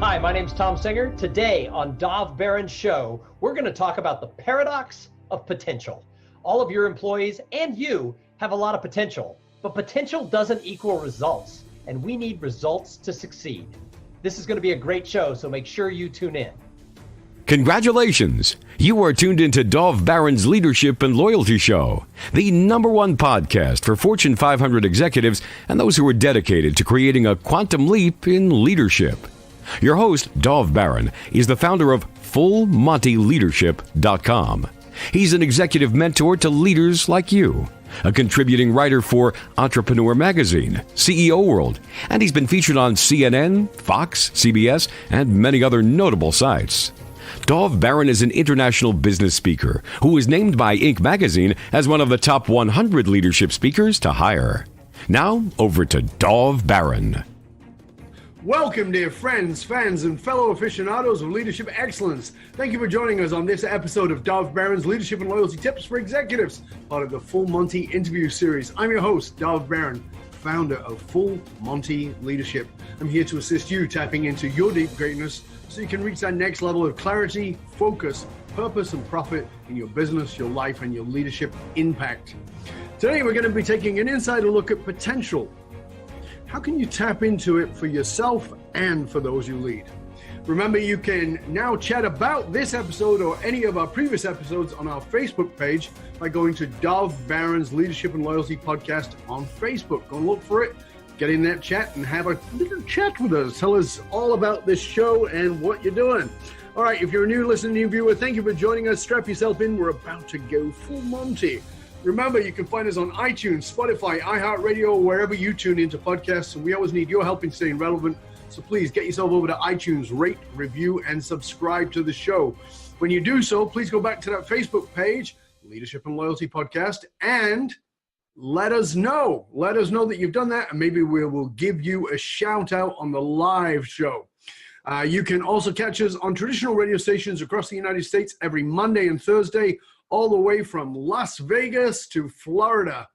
Hi, my name's Thom Singer. Today on Dov Baron's show, we're going to talk about the paradox of potential. All of your employees and you have a lot of potential, but potential doesn't equal results, and we need results to succeed. This is going to be a great show, so make sure you tune in. Congratulations! You are tuned into Dov Baron's Leadership and Loyalty Show, the #1 podcast for Fortune 500 executives and those who are dedicated to creating a quantum leap in leadership. Your host, Dov Baron, is the founder of FullMontyLeadership.com. He's an executive mentor to leaders like you, a contributing writer for Entrepreneur Magazine, CEO World, and he's been featured on CNN, Fox, CBS, and many other notable sites. Dov Baron is an international business speaker who was named by Inc. magazine as one of the top 100 leadership speakers to hire. Now, over to Dov Baron. Welcome, dear friends, fans, and fellow aficionados of leadership excellence. Thank you for joining us on this episode of Dov Baron's Leadership and Loyalty Tips for Executives, part of the Full Monty interview series. I'm your host, Dov Baron, founder of Full Monty Leadership. I'm here to assist you tapping into your deep greatness so you can reach that next level of clarity, focus, purpose, and profit in your business, your life, and your leadership impact. Today, we're going to be taking an insider look at potential. How can you tap into it for yourself and for those you lead? Remember, you can now chat about this episode or any of our previous episodes on our Facebook page by going to Dov Baron's Leadership and Loyalty Podcast on Facebook. Go and look for it, get in that chat, and have a little chat with us. Tell us all about this show and what you're doing. All right, if you're a new listener, new viewer, thank you for joining us. Strap yourself in. We're about to go full Monty. Remember, you can find us on iTunes, Spotify, iHeartRadio, wherever you tune into podcasts. And we always need your help in staying relevant. So please get yourself over to iTunes, rate, review, and subscribe to the show. When you do so, please go back to that Facebook page, Leadership and Loyalty Podcast, and let us know. Let us know that you've done that, and maybe we will give you a shout out on the live show. You can also catch us on traditional radio stations across the United States every Monday and Thursday, all the way from Las Vegas to Florida.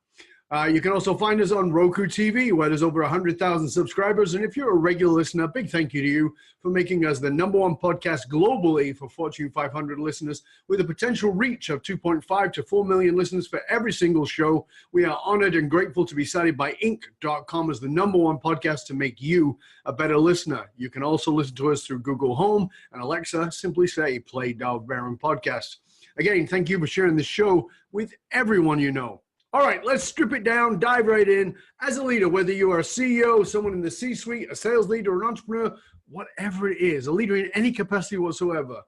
You can also find us on Roku TV, where there's over 100,000 subscribers. And if you're a regular listener, big thank you to you for making us the #1 podcast globally for Fortune 500 listeners with a potential reach of 2.5 to 4 million listeners for every single show. We are honored and grateful to be cited by Inc.com as the #1 podcast to make you a better listener. You can also listen to us through Google Home and Alexa. Simply say, play Dov Baron Podcast. Again, thank you for sharing the show with everyone you know. All right, let's strip it down, dive right in. As a leader, whether you are a CEO, someone in the C-suite, a sales leader, an entrepreneur, whatever it is, a leader in any capacity whatsoever,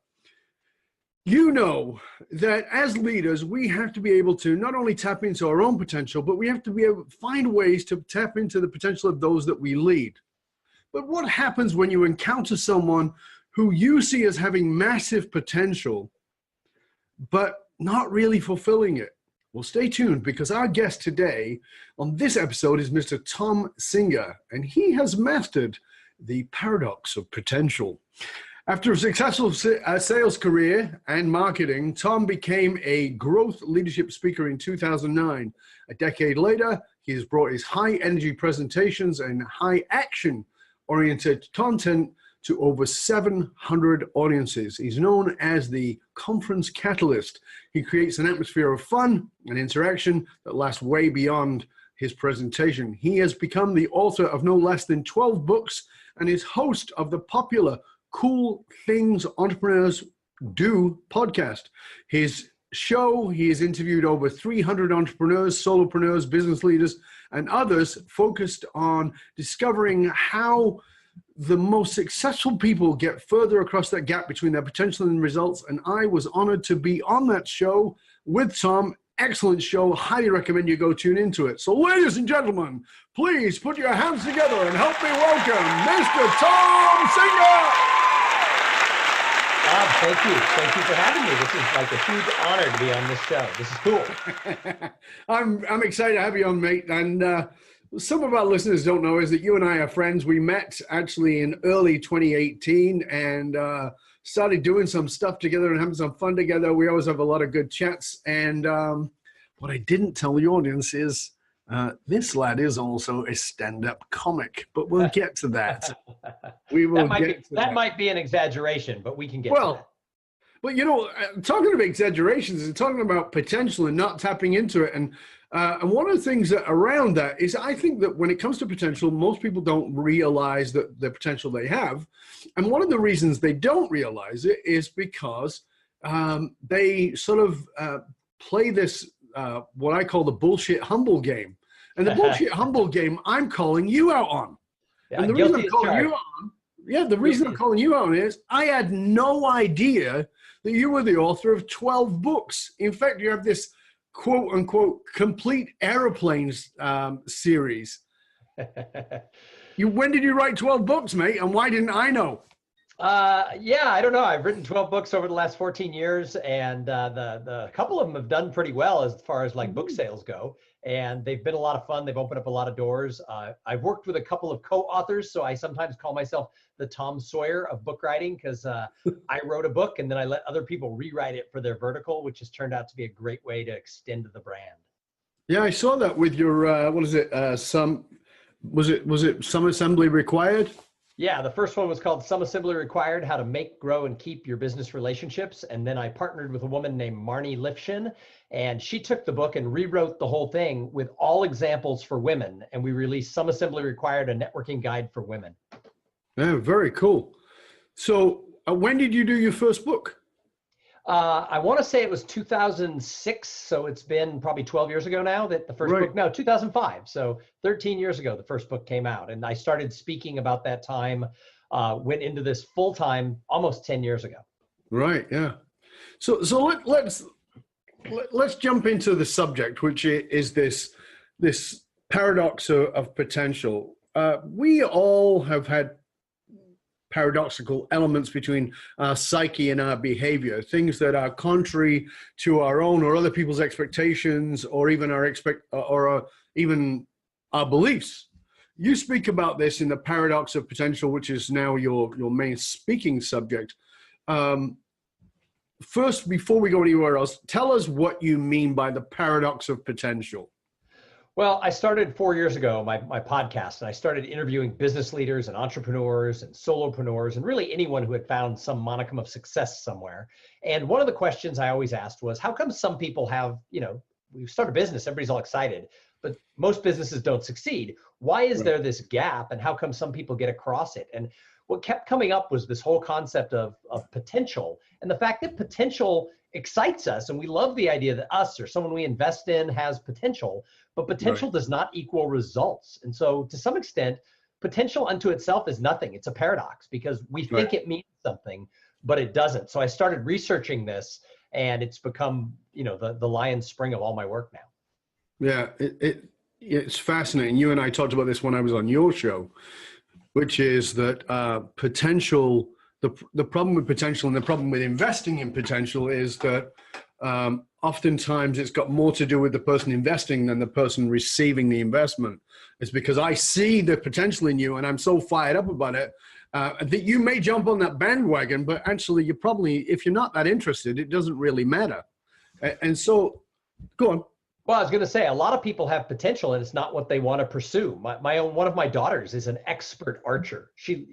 you know that as leaders, we have to be able to not only tap into our own potential, but we have to be able to find ways to tap into the potential of those that we lead. But what happens when you encounter someone who you see as having massive potential, but not really fulfilling it? Well, stay tuned, because our guest today on this episode is Mr. Thom Singer, and he has mastered the paradox of potential. After a successful sales career and marketing, Thom became a growth leadership speaker in 2009. A decade later, he has brought his high-energy presentations and high-action-oriented content to over 700 audiences. He's known as the conference catalyst. He creates an atmosphere of fun and interaction that lasts way beyond his presentation. He has become the author of no less than 12 books and is host of the popular Cool Things Entrepreneurs Do podcast. His show, he has interviewed over 300 entrepreneurs, solopreneurs, business leaders, and others focused on discovering how the most successful people get further across that gap between their potential and results. And I was honored to be on that show with Thom. Excellent show. Highly recommend you go tune into it. So ladies and gentlemen, please put your hands together and help me welcome Mr. Thom Singer. Bob, thank you. Thank you for having me. This is like a huge honor to be on this show. This is cool. I'm excited to have you on, mate. And some of our listeners don't know is that you and I are friends. We met actually in early 2018 and started doing some stuff together and having some fun together. We always have a lot of good chats. And what I didn't tell the audience is This lad is also a stand-up comic, but we'll get to that. We will get to that. That might be an exaggeration, but we can get to that. But, talking about exaggerations and talking about potential and not tapping into it. And one of the things that around that is I think that when it comes to potential, most people don't realize that the potential they have. And one of the reasons they don't realize it is because they sort of play this, what I call the bullshit humble game. And the bullshit humble game I'm calling you out on. Yeah, and the reason I'm calling you on, the reason I'm calling you out on is I had no idea that you were the author of 12 books. In fact, you have this quote unquote complete airplanes series. When did you write 12 books, mate? And why didn't I know? I don't know. I've written 12 books over the last 14 years, and the couple of them have done pretty well as far as like book sales go. And they've been a lot of fun. They've opened up a lot of doors. I've worked with a couple of co-authors, so I sometimes call myself the Thom Sawyer of book writing, because I wrote a book and then I let other people rewrite it for their vertical, which has turned out to be a great way to extend the brand. Yeah, I saw that with your what is it? Was it Some Assembly Required? Yeah, the first one was called Some Assembly Required, How to Make, Grow, and Keep Your Business Relationships. And then I partnered with a woman named Marnie Lifshin, and she took the book and rewrote the whole thing with all examples for women. And we released Some Assembly Required, a networking guide for women. Yeah, very cool. So when did you do your first book? I want to say it was 2006. So it's been probably 12 years ago now that the first book, no, 2005. So 13 years ago, the first book came out, and I started speaking about that time, went into this full time almost 10 years ago. Right. Yeah. So let's jump into the subject, which is this paradox of potential. We all have had paradoxical elements between our psyche and our behavior, things that are contrary to our own or other people's expectations, or even even our beliefs. You speak about this in the paradox of potential, which is now your main speaking subject. First, before we go anywhere else, tell us what you mean by the paradox of potential. Well, I started 4 years ago, my podcast, and I started interviewing business leaders and entrepreneurs and solopreneurs and really anyone who had found some monicum of success somewhere. And one of the questions I always asked was, how come some people have, we start a business, everybody's all excited, but most businesses don't succeed. Why is there this gap, and how come some people get across it? And what kept coming up was this whole concept of potential, and the fact that potential excites us, and we love the idea that us or someone we invest in has potential, but potential does not equal results. And so to some extent, potential unto itself is nothing. It's a paradox because we think it means something, but it doesn't. So I started researching this, and it's become, the lion's spring of all my work now. Yeah, it's fascinating. You and I talked about this when I was on your show, which is that potential, the problem with potential and the problem with investing in potential is that oftentimes it's got more to do with the person investing than the person receiving the investment. It's because I see the potential in you and I'm so fired up about it that you may jump on that bandwagon, but actually you probably, if you're not that interested, it doesn't really matter. And so, go on. Well, I was going to say, a lot of people have potential and it's not what they want to pursue. One of my daughters is an expert archer. She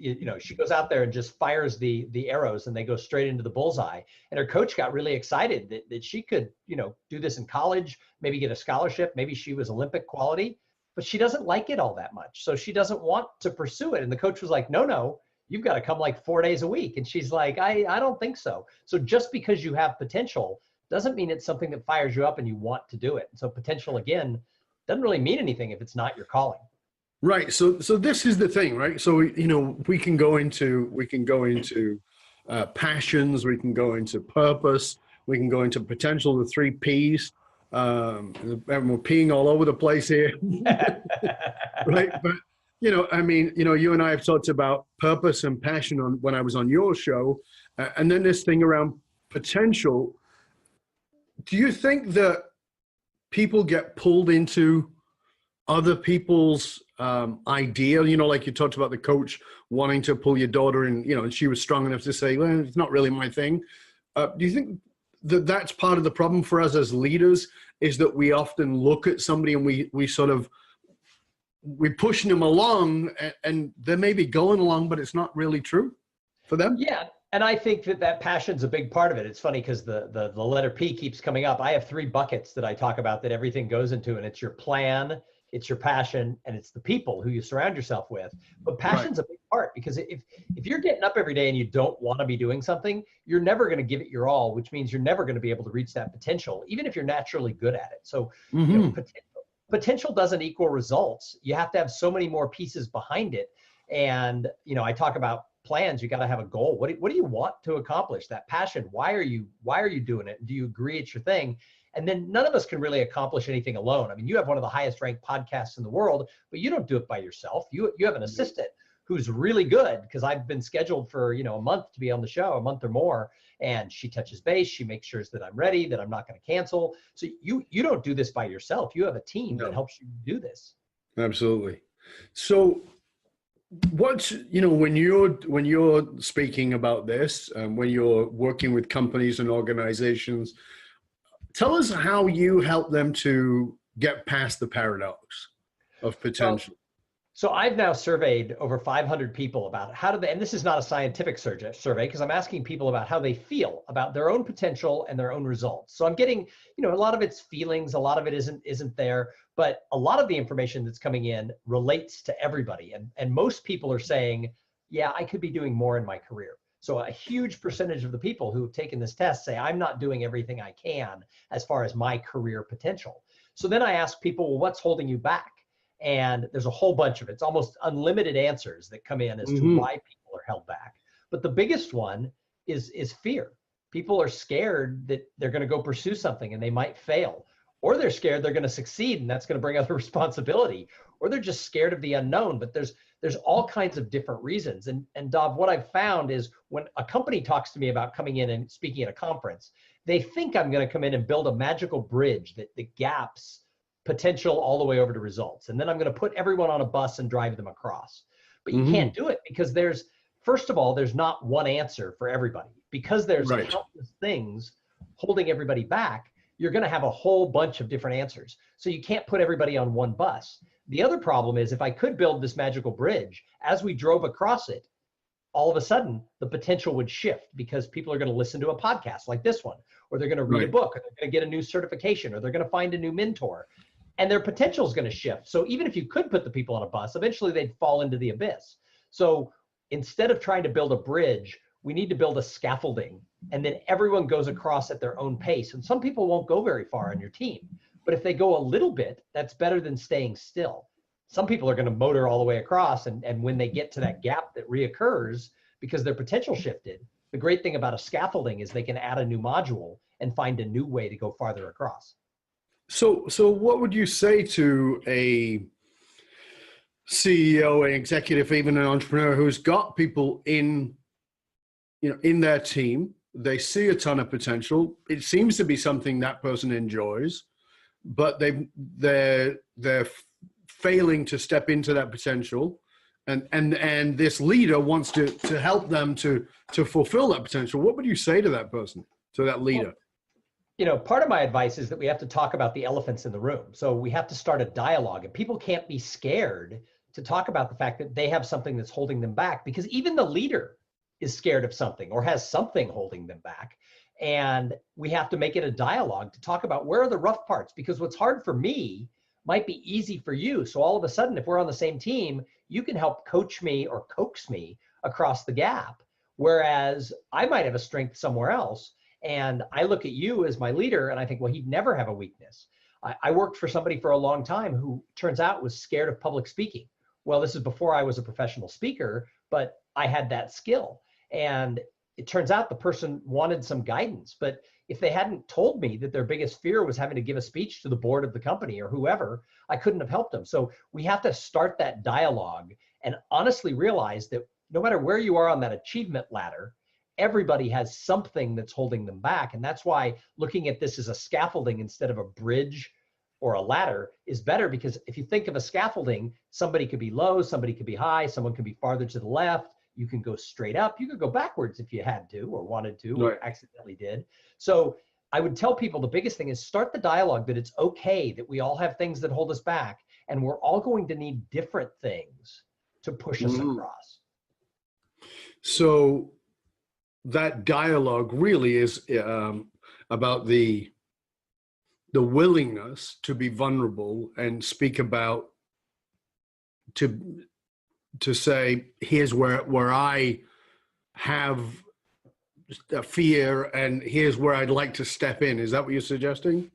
goes out there and just fires the arrows and they go straight into the bullseye. And her coach got really excited that she could, do this in college, maybe get a scholarship. Maybe she was Olympic quality, but she doesn't like it all that much. So she doesn't want to pursue it. And the coach was like, no, you've got to come like 4 days a week. And she's like, I don't think so. So just because you have potential doesn't mean it's something that fires you up and you want to do it. So potential, again, doesn't really mean anything if it's not your calling. Right. So this is the thing, right? So, we can go into passions, we can go into purpose, we can go into potential, the 3 Ps. And we're peeing all over the place here. Right. But, you and I have talked about purpose and passion when I was on your show. And then this thing around potential. Do you think that people get pulled into other people's idea? Like you talked about the coach wanting to pull your daughter in, and she was strong enough to say, well, it's not really my thing. Do you think that that's part of the problem for us as leaders is that we often look at somebody and we're pushing them along, and they may be going along, but it's not really true for them. Yeah. And I think that passion's a big part of it. It's funny because the letter P keeps coming up. I have 3 buckets that I talk about that everything goes into, and it's your plan, it's your passion, and it's the people who you surround yourself with. But passion's a big part, because if you're getting up every day and you don't want to be doing something, you're never going to give it your all, which means you're never going to be able to reach that potential, even if you're naturally good at it. So potential doesn't equal results. You have to have so many more pieces behind it. And, I talk about plans. You got to have a goal. What do you want to accomplish? That passion. Why are you doing it? Do you agree it's your thing? And then none of us can really accomplish anything alone. I mean, you have one of the highest ranked podcasts in the world, but you don't do it by yourself. You have an assistant who's really good, because I've been scheduled for, a month to be on the show, a month or more. And she touches base. She makes sure that I'm ready, that I'm not going to cancel. So you don't do this by yourself. You have a team that helps you do this. Absolutely. So what's, when you're speaking about this, when you're working with companies and organizations, tell us how you help them to get past the paradox of potential. So I've now surveyed over 500 people about how do they, and this is not a scientific survey, because I'm asking people about how they feel about their own potential and their own results. So I'm getting, a lot of it's feelings, a lot of it isn't there, but a lot of the information that's coming in relates to everybody. And most people are saying, yeah, I could be doing more in my career. So a huge percentage of the people who have taken this test say, I'm not doing everything I can as far as my career potential. So then I ask people, well, what's holding you back? And there's a whole bunch of it. It's almost unlimited answers that come in as to why people are held back. But the biggest one is fear. People are scared that they're going to go pursue something and they might fail, or they're scared they're going to succeed and that's going to bring other responsibility, or they're just scared of the unknown. But there's all kinds of different reasons. And Dov, what I've found is when a company talks to me about coming in and speaking at a conference, they think I'm going to come in and build a magical bridge that gaps potential all the way over to results. And then I'm going to put everyone on a bus and drive them across. But you can't do it, because first of all, there's not one answer for everybody. Because there's countless things holding everybody back, you're going to have a whole bunch of different answers. So you can't put everybody on one bus. The other problem is, if I could build this magical bridge, as we drove across it, all of a sudden the potential would shift, because people are going to listen to a podcast like this one, or they're going to read a book, or they're going to get a new certification, or they're going to find a new mentor. And their potential is going to shift. So even if you could put the people on a bus, eventually they'd fall into the abyss. So instead of trying to build a bridge, we need to build a scaffolding, and then everyone goes across at their own pace. And some people won't go very far on your team, but if they go a little bit, that's better than staying still. Some people are going to motor all the way across, and when they get to that gap that reoccurs because their potential shifted, the great thing about a scaffolding is they can add a new module and find a new way to go farther across. So what would you say to a CEO, an executive, even an entrepreneur who's got people in their team? They see a ton of potential. It seems to be something that person enjoys, but they're failing to step into that potential. And this leader wants to help them to fulfill that potential. What would you say to that person, to that leader? Part of my advice is that we have to talk about the elephants in the room. So we have to start a dialogue, and people can't be scared to talk about the fact that they have something that's holding them back, because even the leader is scared of something or has something holding them back. And we have to make it a dialogue to talk about where are the rough parts, because what's hard for me might be easy for you. So all of a sudden, if we're on the same team, you can help coach me or coax me across the gap. Whereas I might have a strength somewhere else. And I look at you as my leader and I think, well, he'd never have a weakness. I worked for somebody for a long time who turns out was scared of public speaking. Well, this is before I was a professional speaker, but I had that skill. And it turns out the person wanted some guidance, but if they hadn't told me that their biggest fear was having to give a speech to the board of the company or whoever, I couldn't have helped them. So we have to start that dialogue and honestly realize that no matter where you are on that achievement ladder, everybody has something that's holding them back. And that's why looking at this as a scaffolding instead of a bridge or a ladder is better, because if you think of a scaffolding, somebody could be low, somebody could be high, someone could be farther to the left. You can go straight up. You could go backwards if you had to or wanted to or accidentally did. So I would tell people the biggest thing is start the dialogue that it's okay that we all have things that hold us back, and we're all going to need different things to push us across. So that dialogue really is about the willingness to be vulnerable and speak about, to say, here's where I have a fear and here's where I'd like to step in. Is that what you're suggesting?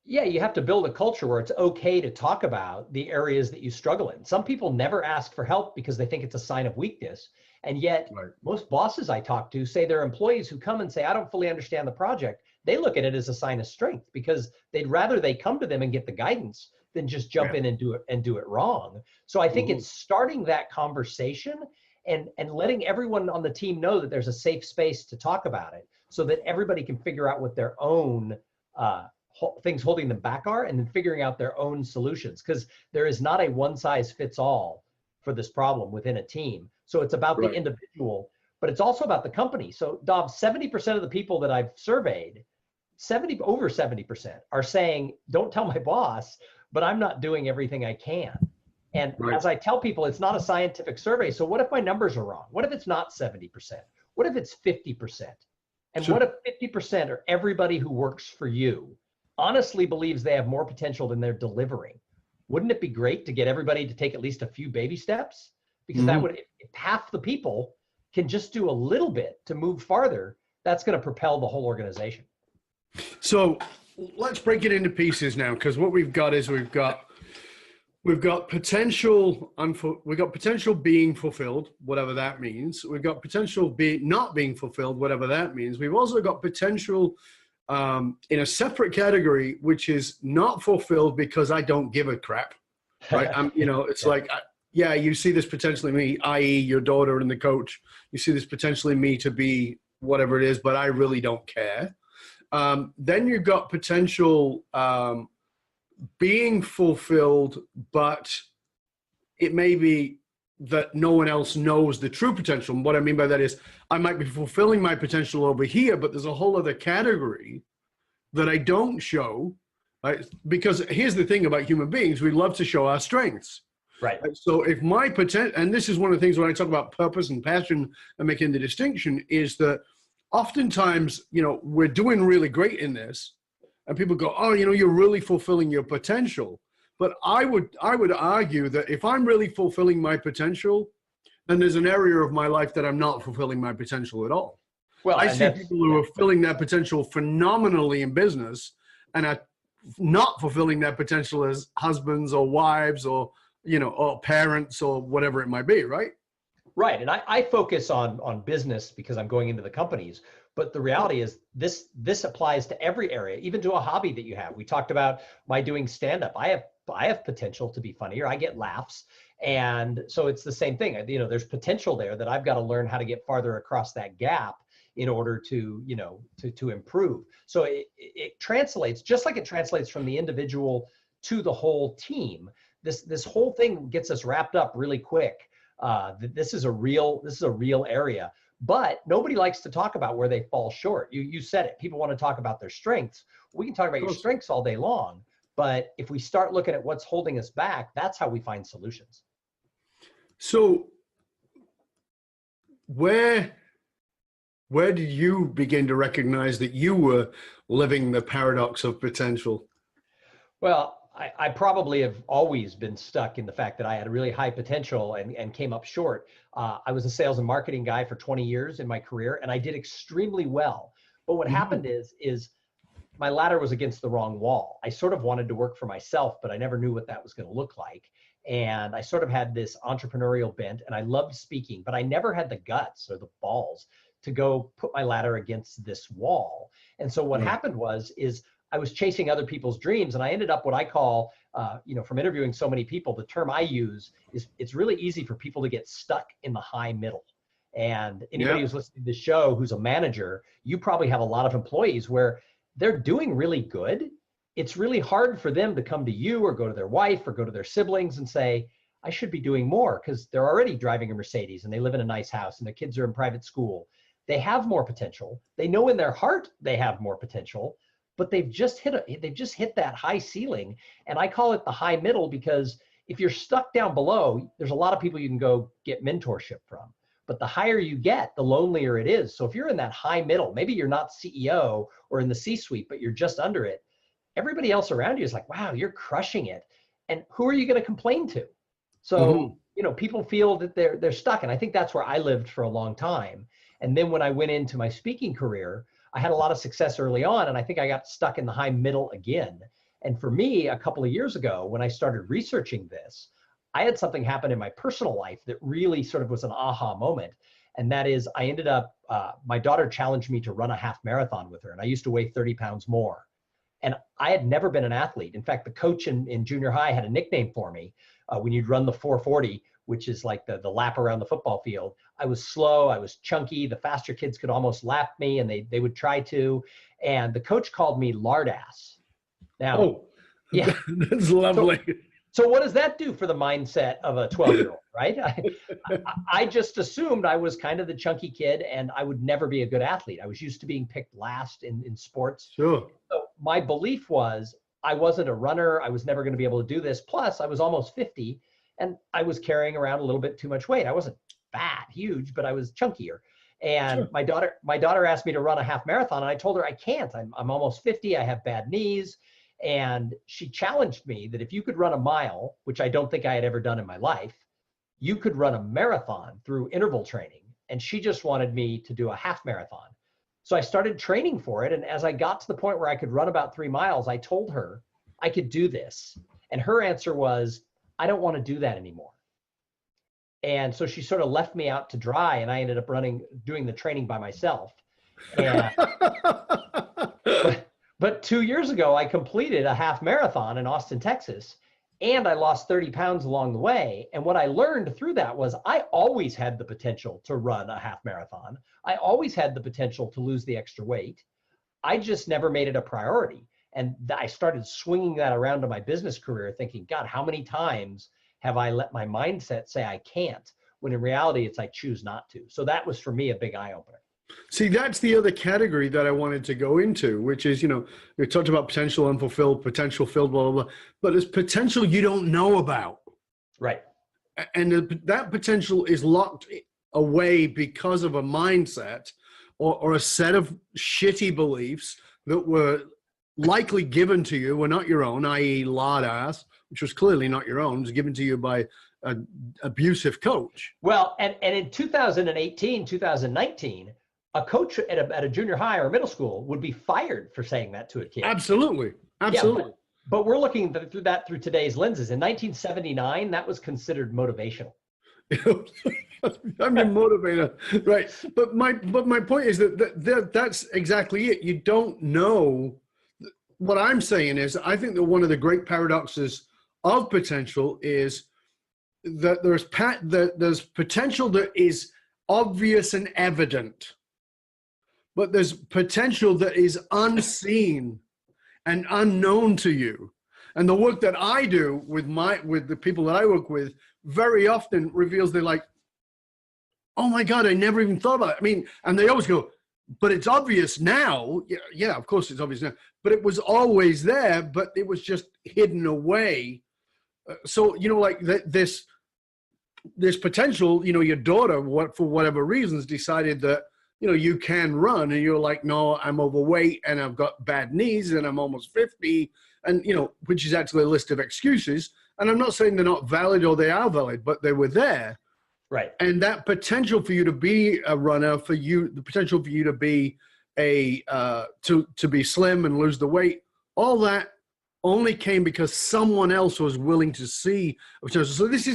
Yeah, you have to build a culture where it's okay to talk about the areas that you struggle in. Some people never ask for help because they think it's a sign of weakness. And yet most bosses I talk to say their employees who come and say, I don't fully understand the project, they look at it as a sign of strength because they'd rather they come to them and get the guidance than just jump in and do it wrong. So I think it's starting that conversation and letting everyone on the team know that there's a safe space to talk about it so that everybody can figure out what their own things holding them back are, and then figuring out their own solutions, because there is not a one size fits all for this problem within a team. So it's about the individual, but it's also about the company. So Dov, 70% of the people that I've surveyed, over 70% are saying, don't tell my boss, but I'm not doing everything I can. And as I tell people, it's not a scientific survey. So what if my numbers are wrong? What if it's not 70%? What if it's 50%? And what if 50% are everybody who works for you honestly believes they have more potential than they're delivering? Wouldn't it be great to get everybody to take at least a few baby steps? Because that would, if half the people can just do a little bit to move farther, that's going to propel the whole organization. So let's break it into pieces now, because what we've got is we've got potential being fulfilled, whatever that means. We've got potential not being fulfilled, whatever that means. We've also got potential in a separate category, which is not fulfilled because I don't give a crap, right? It's like, you see this potentially me, i.e. your daughter and the coach. You see this potentially me to be whatever it is, but I really don't care. Then you've got potential being fulfilled, but it may be that no one else knows the true potential. And what I mean by that is I might be fulfilling my potential over here, but there's a whole other category that I don't show, right? Because here's the thing about human beings, we love to show our strengths. Right. So if my potential, and this is one of the things when I talk about purpose and passion and making the distinction, is that oftentimes, we're doing really great in this, and people go, oh, you're really fulfilling your potential. But I would argue that if I'm really fulfilling my potential, then there's an area of my life that I'm not fulfilling my potential at all. Well, I see people who are filling their potential phenomenally in business and are not fulfilling their potential as husbands or wives or, or parents or whatever it might be, right? Right. And I focus on business because I'm going into the companies. But the reality is this applies to every area, even to a hobby that you have. We talked about my doing stand-up. I have potential to be funnier. I get laughs. And so it's the same thing. There's potential there that I've got to learn how to get farther across that gap in order to improve. So it translates, just like it translates from the individual to the whole team. This whole thing gets us wrapped up really quick. This is a real area. But nobody likes to talk about where they fall short. You said it. People want to talk about their strengths. We can talk about your strengths all day long. But if we start looking at what's holding us back, that's how we find solutions. So where did you begin to recognize that you were living the paradox of potential? Well, I probably have always been stuck in the fact that I had a really high potential and came up short. I was a sales and marketing guy for 20 years in my career, and I did extremely well. But what happened is my ladder was against the wrong wall. I sort of wanted to work for myself, but I never knew what that was going to look like. And I sort of had this entrepreneurial bent, and I loved speaking, but I never had the guts or the balls to go put my ladder against this wall. And so what happened is I was chasing other people's dreams, and I ended up what I call, from interviewing so many people, the term I use is it's really easy for people to get stuck in the high middle. And anybody who's listening to the show who's a manager, you probably have a lot of employees where they're doing really good. It's really hard for them to come to you or go to their wife or go to their siblings and say, I should be doing more, because they're already driving a Mercedes and they live in a nice house and their kids are in private school. They have more potential. They know in their heart they have more potential, but they've just hit that high ceiling. And I call it the high middle, because if you're stuck down below, there's a lot of people you can go get mentorship from. But the higher you get, the lonelier it is. So if you're in that high middle, maybe you're not CEO or in the C-suite, but you're just under it, everybody else around you is like, wow, you're crushing it. And who are you going to complain to? So, people feel that they're stuck. And I think that's where I lived for a long time. And then when I went into my speaking career, I had a lot of success early on, and I think I got stuck in the high middle again. And for me, a couple of years ago, when I started researching this, I had something happen in my personal life that really sort of was an aha moment. And that is, I ended up, my daughter challenged me to run a half marathon with her. And I used to weigh 30 pounds more. And I had never been an athlete. In fact, the coach in junior high had a nickname for me. When you'd run the 440, which is like the lap around the football field, I was slow, I was chunky. The faster kids could almost lap me, and they would try to. And the coach called me lard ass. Now, yeah, that's lovely. So what does that do for the mindset of a 12-year-old, right? I just assumed I was kind of the chunky kid and I would never be a good athlete. I was used to being picked last in sports. Sure. So my belief was I wasn't a runner. I was never going to be able to do this. Plus, I was almost 50 and I was carrying around a little bit too much weight. I wasn't fat, huge, but I was chunkier. And sure. my daughter asked me to run a half marathon, and I told her I can't. I'm almost 50. I have bad knees. And she challenged me that if you could run a mile, which I don't think I had ever done in my life, you could run a marathon through interval training. And she just wanted me to do a half marathon. So I started training for it. And as I got to the point where I could run about 3 miles, I told her I could do this. And her answer was, I don't want to do that anymore. And so she sort of left me out to dry, and I ended up doing the training by myself. And, but 2 years ago, I completed a half marathon in Austin, Texas, and I lost 30 pounds along the way. And what I learned through that was I always had the potential to run a half marathon. I always had the potential to lose the extra weight. I just never made it a priority. And I started swinging that around to my business career, thinking, God, how many times have I let my mindset say I can't, when in reality it's I choose not to. So that was for me a big eye opener. See, that's the other category that I wanted to go into, which is, we talked about potential unfulfilled, potential filled, blah, blah, blah. But there's potential you don't know about. Right. And that potential is locked away because of a mindset or a set of shitty beliefs that were likely given to you, were not your own, i.e. lard ass, which was clearly not your own. It was given to you by an abusive coach. Well, and in 2018, 2019, a coach at a junior high or middle school would be fired for saying that to a kid. Absolutely. Absolutely. Yeah, but we're looking through today's lenses. In 1979, that was considered motivational. I'm your motivator, right? But my point is that's exactly it. You don't know. What I'm saying is, I think that one of the great paradoxes of potential is that there's potential that is obvious and evident, but there's potential that is unseen and unknown to you. And the work that I do with the people that I work with very often reveals they're like, oh my God, I never even thought about it. I mean, and they always go, but it's obvious now. Yeah, of course it's obvious now, but it was always there, but it was just hidden away. So, like this potential, your daughter, for whatever reasons, decided that, you can run, and you're like, no, I'm overweight and I've got bad knees and I'm almost 50, and, which is actually a list of excuses. And I'm not saying they're not valid or they are valid, but they were there. Right. And that potential for you to be a runner, the potential for you to be to be slim and lose the weight, all that only came because someone else was willing to see a potential. So this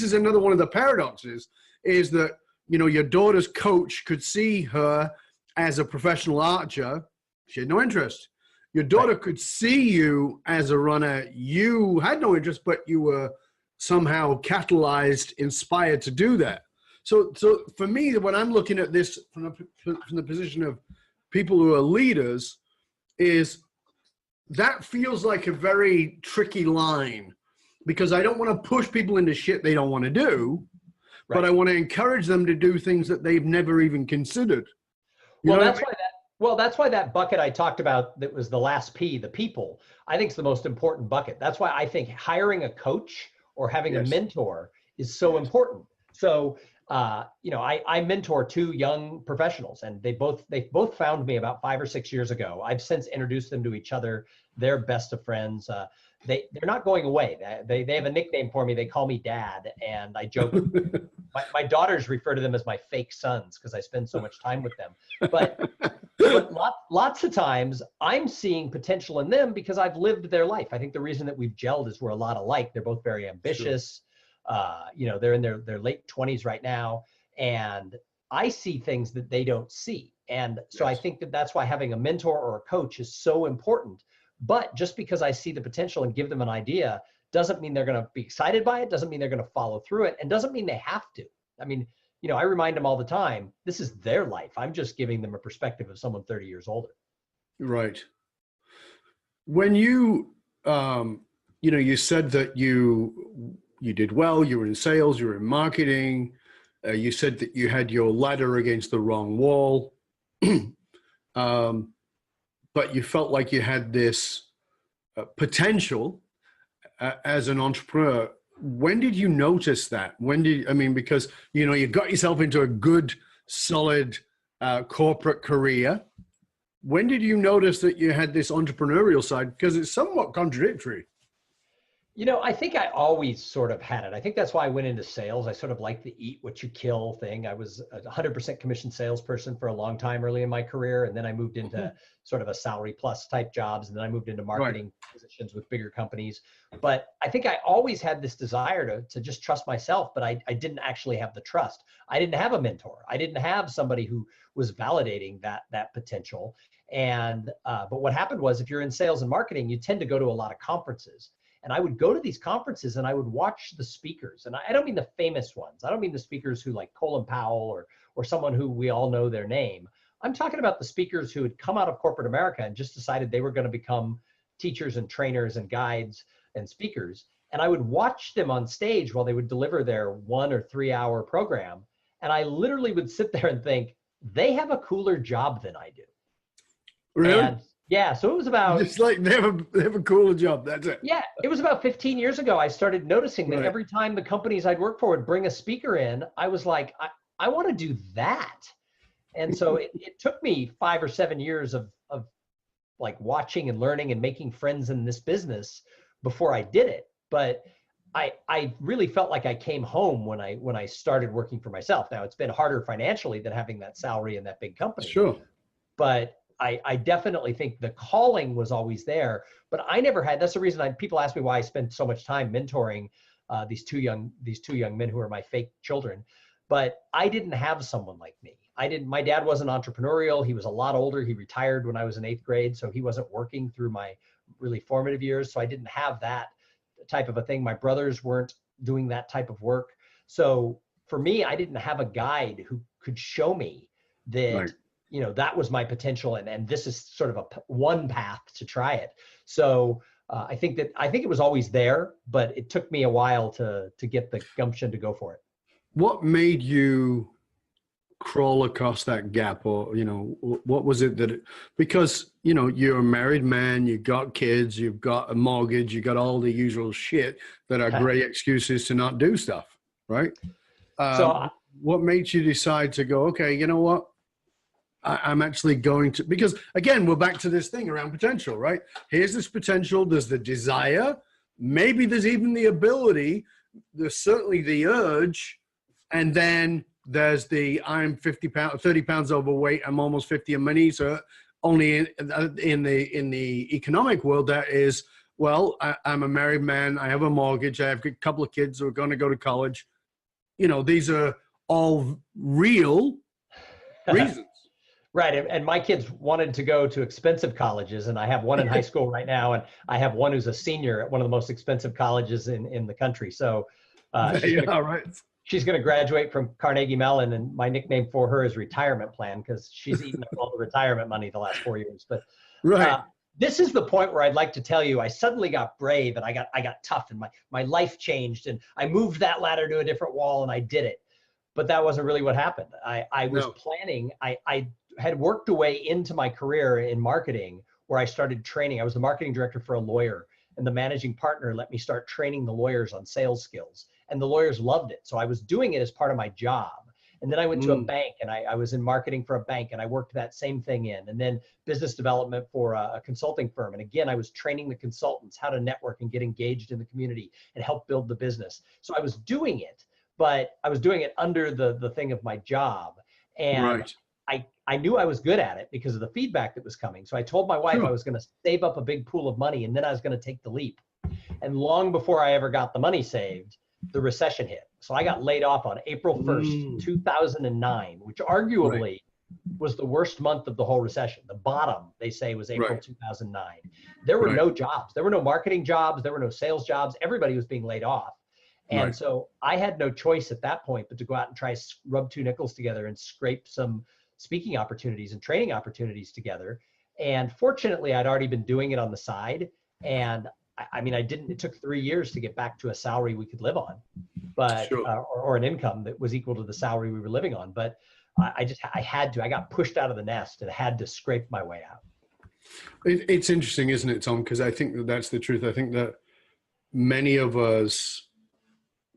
is another one of the paradoxes, is that, your daughter's coach could see her as a professional archer. She had no interest. Your daughter could see you as a runner. You had no interest, but you were somehow catalyzed, inspired to do that. So for me, when I'm looking at this from the position of people who are leaders, is that feels like a very tricky line, because I don't want to push people into shit they don't want to do, but I want to encourage them to do things that they've never even considered. Well, that's why Well, that's why that bucket I talked about that was the last P, the people, I think is the most important bucket. That's why I think hiring a coach or having a Yes. mentor is so important. So, I mentor two young professionals, and they both found me about 5 or 6 years ago. I've since introduced them to each other. They're best of friends. They're not going away. They have a nickname for me. They call me Dad, and I joke. My daughters refer to them as my fake sons because I spend so much time with them. But lots of times I'm seeing potential in them because I've lived their life. I think the reason that we've gelled is we're a lot alike. They're both very ambitious. Sure. They're in their late 20s right now, and I see things that they don't see. And so yes. I think that's why having a mentor or a coach is so important. But just because I see the potential and give them an idea doesn't mean they're going to be excited by it, doesn't mean they're going to follow through it, and doesn't mean they have to. I mean, I remind them all the time, this is their life. I'm just giving them a perspective of someone 30 years older. Right. When you said that you did well, you were in sales, you were in marketing, you said that you had your ladder against the wrong wall, but you felt like you had this potential as an entrepreneur. When did you notice that? Because, you got yourself into a good, solid corporate career. When did you notice that you had this entrepreneurial side? Because it's somewhat contradictory. I think I always sort of had it. I think that's why I went into sales. I sort of like the eat what you kill thing. I was a 100% commission salesperson for a long time early in my career. And then I moved into sort of a salary plus type jobs. And then I moved into marketing positions with bigger companies. But I think I always had this desire to just trust myself, but I didn't actually have the trust. I didn't have a mentor. I didn't have somebody who was validating that potential. And but what happened was, if you're in sales and marketing, you tend to go to a lot of conferences. And I would go to these conferences and I would watch the speakers. And I don't mean the famous ones. I don't mean the speakers who like Colin Powell or someone who we all know their name. I'm talking about the speakers who had come out of corporate America and just decided they were going to become teachers and trainers and guides and speakers. And I would watch them on stage while they would deliver their 1 or 3 hour program. And I literally would sit there and think, they have a cooler job than I do. Really? And yeah, so it was about... Just like they have a cooler job, that's it. Yeah, it was about 15 years ago. I started noticing that every time the companies I'd work for would bring a speaker in, I was like, I want to do that. And so it took me 5 or 7 years of like watching and learning and making friends in this business before I did it. But I really felt like I came home when I started working for myself. Now, it's been harder financially than having that salary in that big company. Sure. But I definitely think the calling was always there, but I never had. That's the reason people ask me why I spend so much time mentoring these two young men who are my fake children. But I didn't have someone like me. My dad wasn't entrepreneurial. He was a lot older. He retired when I was in 8th grade, so he wasn't working through my really formative years. So I didn't have that type of a thing. My brothers weren't doing that type of work. So for me, I didn't have a guide who could show me that. Right. That was my potential, and this is sort of one path to try it. So I think it was always there, but it took me a while to get the gumption to go for it. What made you crawl across that gap, or what was it because you're a married man, you've got kids, you've got a mortgage, you've got all the usual shit that are great excuses to not do stuff, right? What made you decide to go, okay, you know what? I'm actually going to, because again, we're back to this thing around potential, right? Here's this potential. There's the desire. Maybe there's even the ability. There's certainly the urge. And then there's the, I'm 30 pounds overweight. I'm almost 50 in money. So only in the economic world, that is, well, I'm a married man. I have a mortgage. I have a couple of kids who are going to go to college. These are all real reasons. Right. And my kids wanted to go to expensive colleges, and I have one in high school right now, and I have one who's a senior at one of the most expensive colleges in the country. So she's going to graduate from Carnegie Mellon, and my nickname for her is retirement plan, because she's eaten up all the retirement money the last 4 years. But this is the point where I'd like to tell you, I suddenly got brave, and I got tough, and my life changed, and I moved that ladder to a different wall, and I did it. But that wasn't really what happened. I was planning. I had worked a way into my career in marketing where I started training. I was the marketing director for a lawyer, and the managing partner let me start training the lawyers on sales skills. And the lawyers loved it. So I was doing it as part of my job. And then I went to a bank, and I was in marketing for a bank, and I worked that same thing in. And then business development for a consulting firm. And again, I was training the consultants how to network and get engaged in the community and help build the business. So I was doing it, but I was doing it under the thing of my job. And I knew I was good at it because of the feedback that was coming. So I told my wife I was going to save up a big pool of money, and then I was going to take the leap. And long before I ever got the money saved, the recession hit. So I got laid off on April 1st, 2009, which arguably was the worst month of the whole recession. The bottom, they say, was April 2009. There were no jobs. There were no marketing jobs. There were no sales jobs. Everybody was being laid off. And so I had no choice at that point but to go out and try to rub two nickels together and scrape some speaking opportunities and training opportunities together. And fortunately, I'd already been doing it on the side. And I mean, it took 3 years to get back to a salary we could live on, but, or an income that was equal to the salary we were living on. But I got pushed out of the nest and had to scrape my way out. It's interesting, isn't it, Thom? Because I think that's the truth. I think that many of us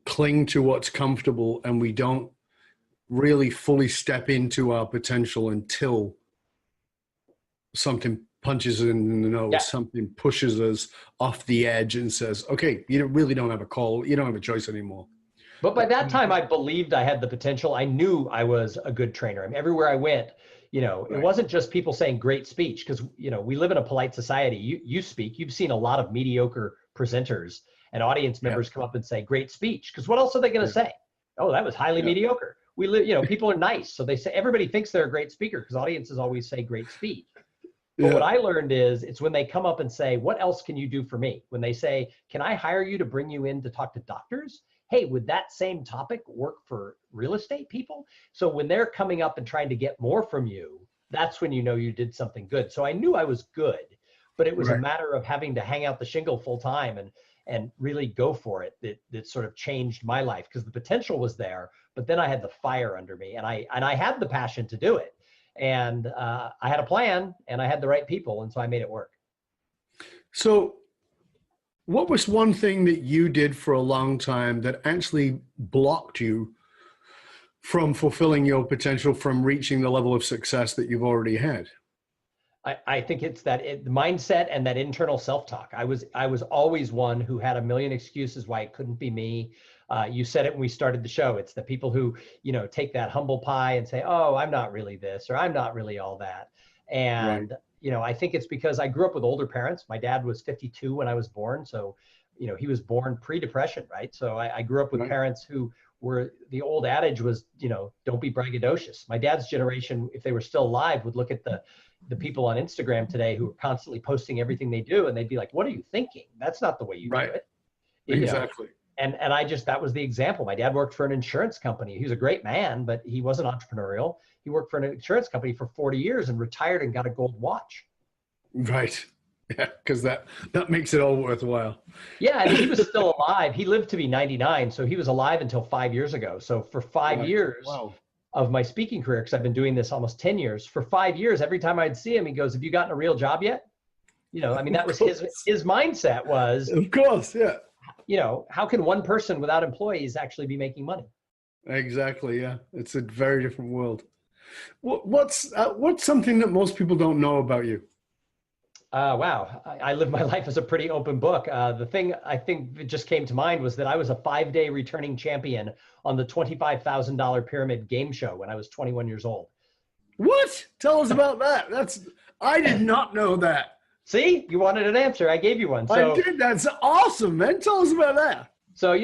cling to what's comfortable, and we don't really fully step into our potential until something punches in the nose, something pushes us off the edge and says, okay, you really don't have a call. You don't have a choice anymore. But by that time, I believed I had the potential. I knew I was a good trainer. I mean, everywhere I went, it wasn't just people saying great speech, because, we live in a polite society. You speak, you've seen a lot of mediocre presenters and audience members come up and say great speech, because what else are they going to say? Oh, that was highly mediocre. We live, people are nice. So they say, everybody thinks they're a great speaker because audiences always say great speech. But what I learned is it's when they come up and say, what else can you do for me? When they say, can I hire you to bring you in to talk to doctors? Hey, would that same topic work for real estate people? So when they're coming up and trying to get more from you, that's when you know you did something good. So I knew I was good, but it was a matter of having to hang out the shingle full time and really go for it that sort of changed my life, because the potential was there, but then I had the fire under me, and I had the passion to do it. And I had a plan, and I had the right people, and so I made it work. So what was one thing that you did for a long time that actually blocked you from fulfilling your potential, from reaching the level of success that you've already had? I think it's that mindset and that internal self-talk. I was always one who had a million excuses why it couldn't be me. You said it when we started the show. It's the people who, take that humble pie and say, oh, I'm not really this, or I'm not really all that. And, I think it's because I grew up with older parents. My dad was 52 when I was born. So, he was born pre-depression, right? So I grew up with parents who were, the old adage was, don't be braggadocious. My dad's generation, if they were still alive, would look at the people on Instagram today who are constantly posting everything they do, and they'd be like, what are you thinking? That's not the way you do it. Exactly. And that was the example. My dad worked for an insurance company. He was a great man, but he wasn't entrepreneurial. He worked for an insurance company for 40 years and retired and got a gold watch. Right. Yeah, because that makes it all worthwhile. Yeah, and he was still alive. He lived to be 99, so he was alive until 5 years ago. So for 5 years of my speaking career, because I've been doing this almost 10 years, for 5 years, every time I'd see him, he goes, have you gotten a real job yet? That was his mindset was. Of course, yeah. How can one person without employees actually be making money? Exactly, yeah. It's a very different world. What's something that most people don't know about you? Wow. I live my life as a pretty open book. The thing I think that just came to mind was that I was a 5-day returning champion on the $25,000 pyramid game show when I was 21 years old. What? Tell us about that. I did not know that. See, you wanted an answer. I gave you one. So, I did. That's awesome, man. Tell us about that. So,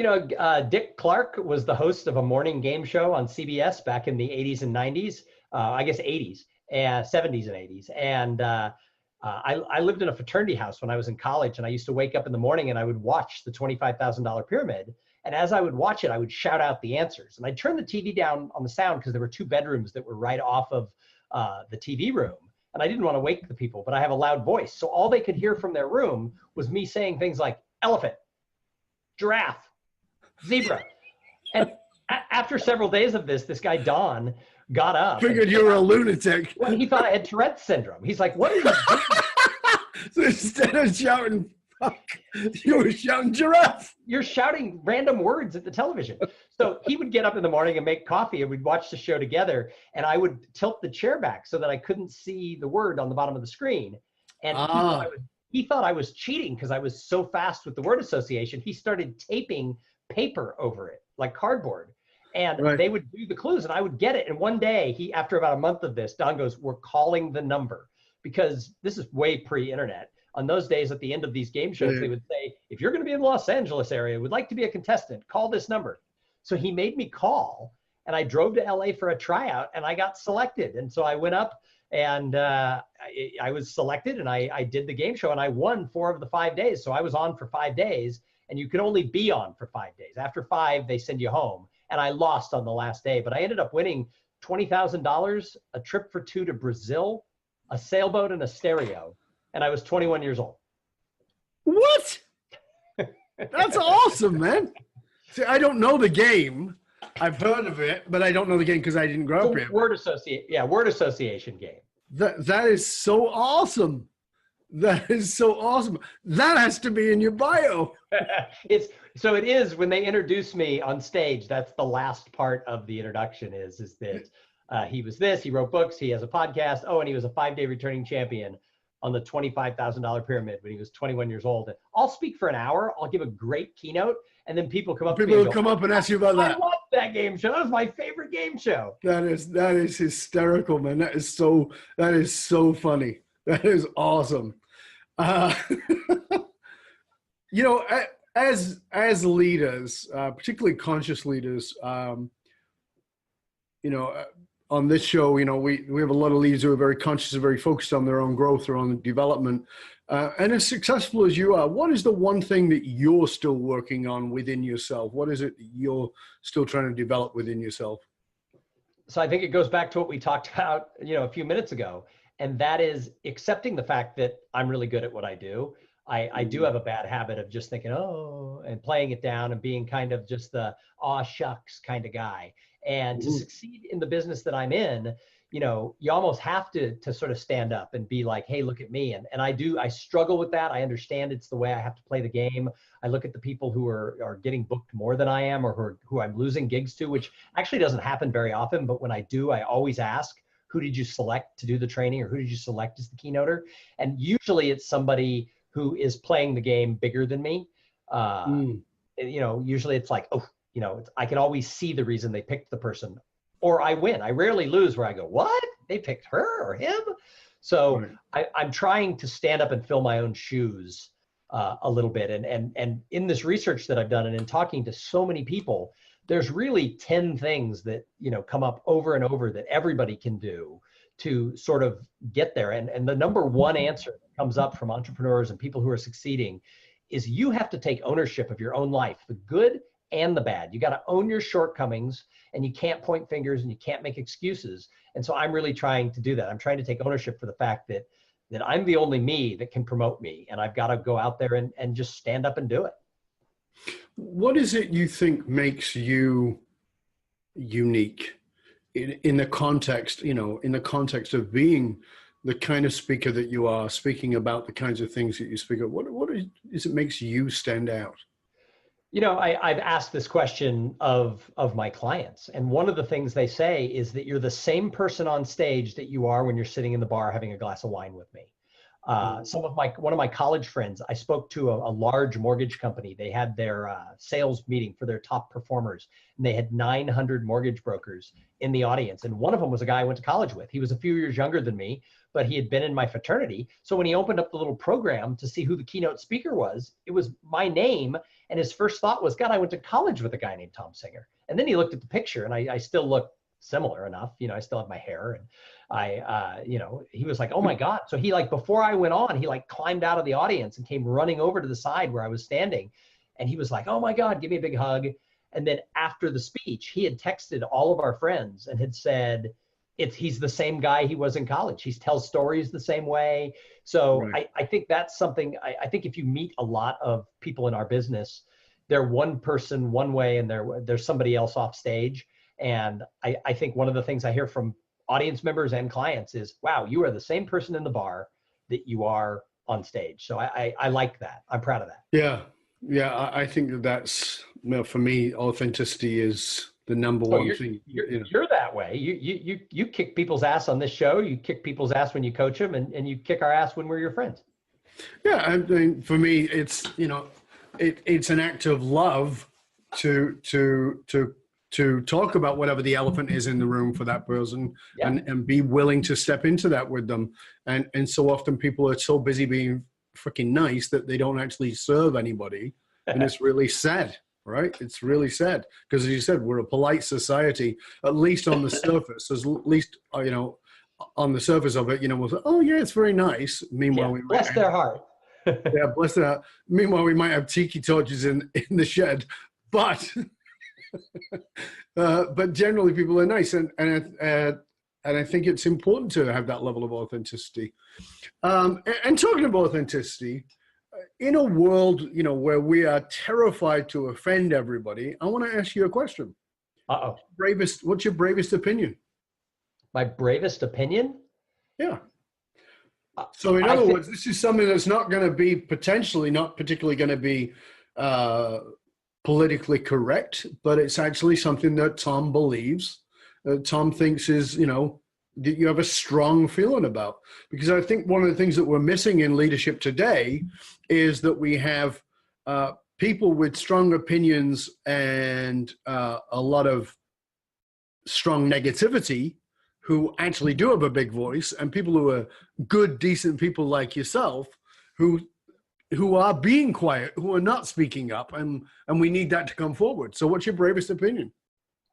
Dick Clark was the host of a morning game show on CBS back in the 80s and 90s, I guess 80s, 70s and 80s. And I lived in a fraternity house when I was in college, and I used to wake up in the morning and I would watch the $25,000 pyramid. And as I would watch it, I would shout out the answers. And I'd turn the TV down on the sound because there were 2 bedrooms that were right off of the TV room. And I didn't want to wake the people, but I have a loud voice. So all they could hear from their room was me saying things like elephant, giraffe, zebra. And after several days of this guy, Don, got up. Figured you were a lunatic. Well, he thought I had Tourette's syndrome. He's like, what are you doing? So instead of shouting, fuck, you were shouting giraffe. You're shouting random words at the television. So he would get up in the morning and make coffee, and we'd watch the show together. And I would tilt the chair back so that I couldn't see the word on the bottom of the screen. And he thought I was cheating because I was so fast with the word association. He started taping paper over it, like cardboard. And they would do the clues, and I would get it. And one day, after about a month of this, Don goes, we're calling the number. Because this is way pre-internet. On those days, at the end of these game shows, they would say, if you're going to be in the Los Angeles area, would like to be a contestant, call this number. So he made me call, and I drove to LA for a tryout, and I got selected. And so I went up, and I was selected, and I did the game show, and I won 4 of the 5 days. So I was on for 5 days, and you could only be on for 5 days. After 5, they send you home. And I lost on the last day, but I ended up winning $20,000, a trip for 2 to Brazil, a sailboat, and a stereo. And I was 21 years old. What? That's awesome, man. See, I don't know the game. I've heard of it, but I don't know the game because I didn't grow up here. Word association game. That is so awesome. That is so awesome. That has to be in your bio. It is when they introduce me on stage. That's the last part of the introduction is that he was this, he wrote books, he has a podcast. Oh, and he was a 5-day returning champion on the $25,000 pyramid when he was 21 years old. And I'll speak for an hour. I'll give a great keynote. And then people come up to me and come up and ask you about that. I love that game show. That was my favorite game show. That is hysterical, man. That is so funny. That is awesome. As leaders, particularly conscious leaders, on this show, we have a lot of leaders who are very conscious and very focused on their own growth, their own development. And as successful as you are, what is the one thing that you're still working on within yourself? What is it that you're still trying to develop within yourself? So I think it goes back to what we talked about, a few minutes ago. And that is accepting the fact that I'm really good at what I do. I do have a bad habit of just thinking, and playing it down and being kind of just the aw shucks kind of guy. And to succeed in the business that I'm in, you almost have to sort of stand up and be like, hey, look at me. And I struggle with that. I understand it's the way I have to play the game. I look at the people who are getting booked more than I am, or who I'm losing gigs to, which actually doesn't happen very often. But when I do, I always ask, who did you select to do the training, or who did you select as the keynoter? And usually it's somebody who is playing the game bigger than me. Usually it's like, I can always see the reason they picked the person, or I win. I rarely lose where I go, what? They picked her or him? So I'm trying to stand up and fill my own shoes a little bit. And in this research that I've done and in talking to so many people, there's really 10 things that, come up over and over that everybody can do to sort of get there. And the number one answer that comes up from entrepreneurs and people who are succeeding is you have to take ownership of your own life, the good and the bad. You got to own your shortcomings, and you can't point fingers and you can't make excuses. And so I'm really trying to do that. I'm trying to take ownership for the fact that I'm the only me that can promote me, and I've got to go out there and just stand up and do it. What is it you think makes you unique in the context, in the context of being the kind of speaker that you are, speaking about the kinds of things that you speak of? What is it makes you stand out? I've asked this question of my clients, and one of the things they say is that you're the same person on stage that you are when you're sitting in the bar having a glass of wine with me. One of my college friends, I spoke to a large mortgage company. They had their sales meeting for their top performers, and they had 900 mortgage brokers in the audience. And one of them was a guy I went to college with. He was a few years younger than me, but he had been in my fraternity. So when he opened up the little program to see who the keynote speaker was, it was my name. And his first thought was, God, I went to college with a guy named Thom Singer. And then he looked at the picture, and I still look similar enough. I still have my hair, and he was like, oh my God. So he, before I went on, he climbed out of the audience and came running over to the side where I was standing. And he was like, oh my God, give me a big hug. And then after the speech, he had texted all of our friends and had said, he's the same guy he was in college. He tells stories the same way. So right. I think that's something, I think if you meet a lot of people in our business, they're one person one way and there's somebody else off stage. And I think one of the things I hear from audience members and clients is, wow, you are the same person in the bar that you are on stage. So I like that. I'm proud of that. Yeah. I think that's, for me, authenticity is the number one thing. You're that way. You kick people's ass on this show. You kick people's ass when you coach them, and you kick our ass when we're your friends. Yeah, I mean, for me, it's it's an act of love to talk about whatever the elephant is in the room for that person, and be willing to step into that with them. And so often people are so busy being freaking nice that they don't actually serve anybody, and it's really sad. Right? It's really sad because, as you said, we're a polite society, at least on the surface. At least, on the surface of it, we'll say, "Oh yeah, it's very nice." Meanwhile, bless their heart. Yeah, bless their heart. Meanwhile, we might have tiki torches in the shed, but but generally, people are nice, and I think it's important to have that level of authenticity. And talking about authenticity. In a world, where we are terrified to offend everybody, I want to ask you a question. Uh-oh. What's your bravest opinion? My bravest opinion? Yeah. So in other words, this is something that's not going to be not particularly going to be politically correct, but it's actually something that Thom believes. Thom thinks is, that you have a strong feeling about. Because I think one of the things that we're missing in leadership today is that we have people with strong opinions and a lot of strong negativity who actually do have a big voice, and people who are good, decent people like yourself who are being quiet, who are not speaking up, and we need that to come forward. So what's your bravest opinion?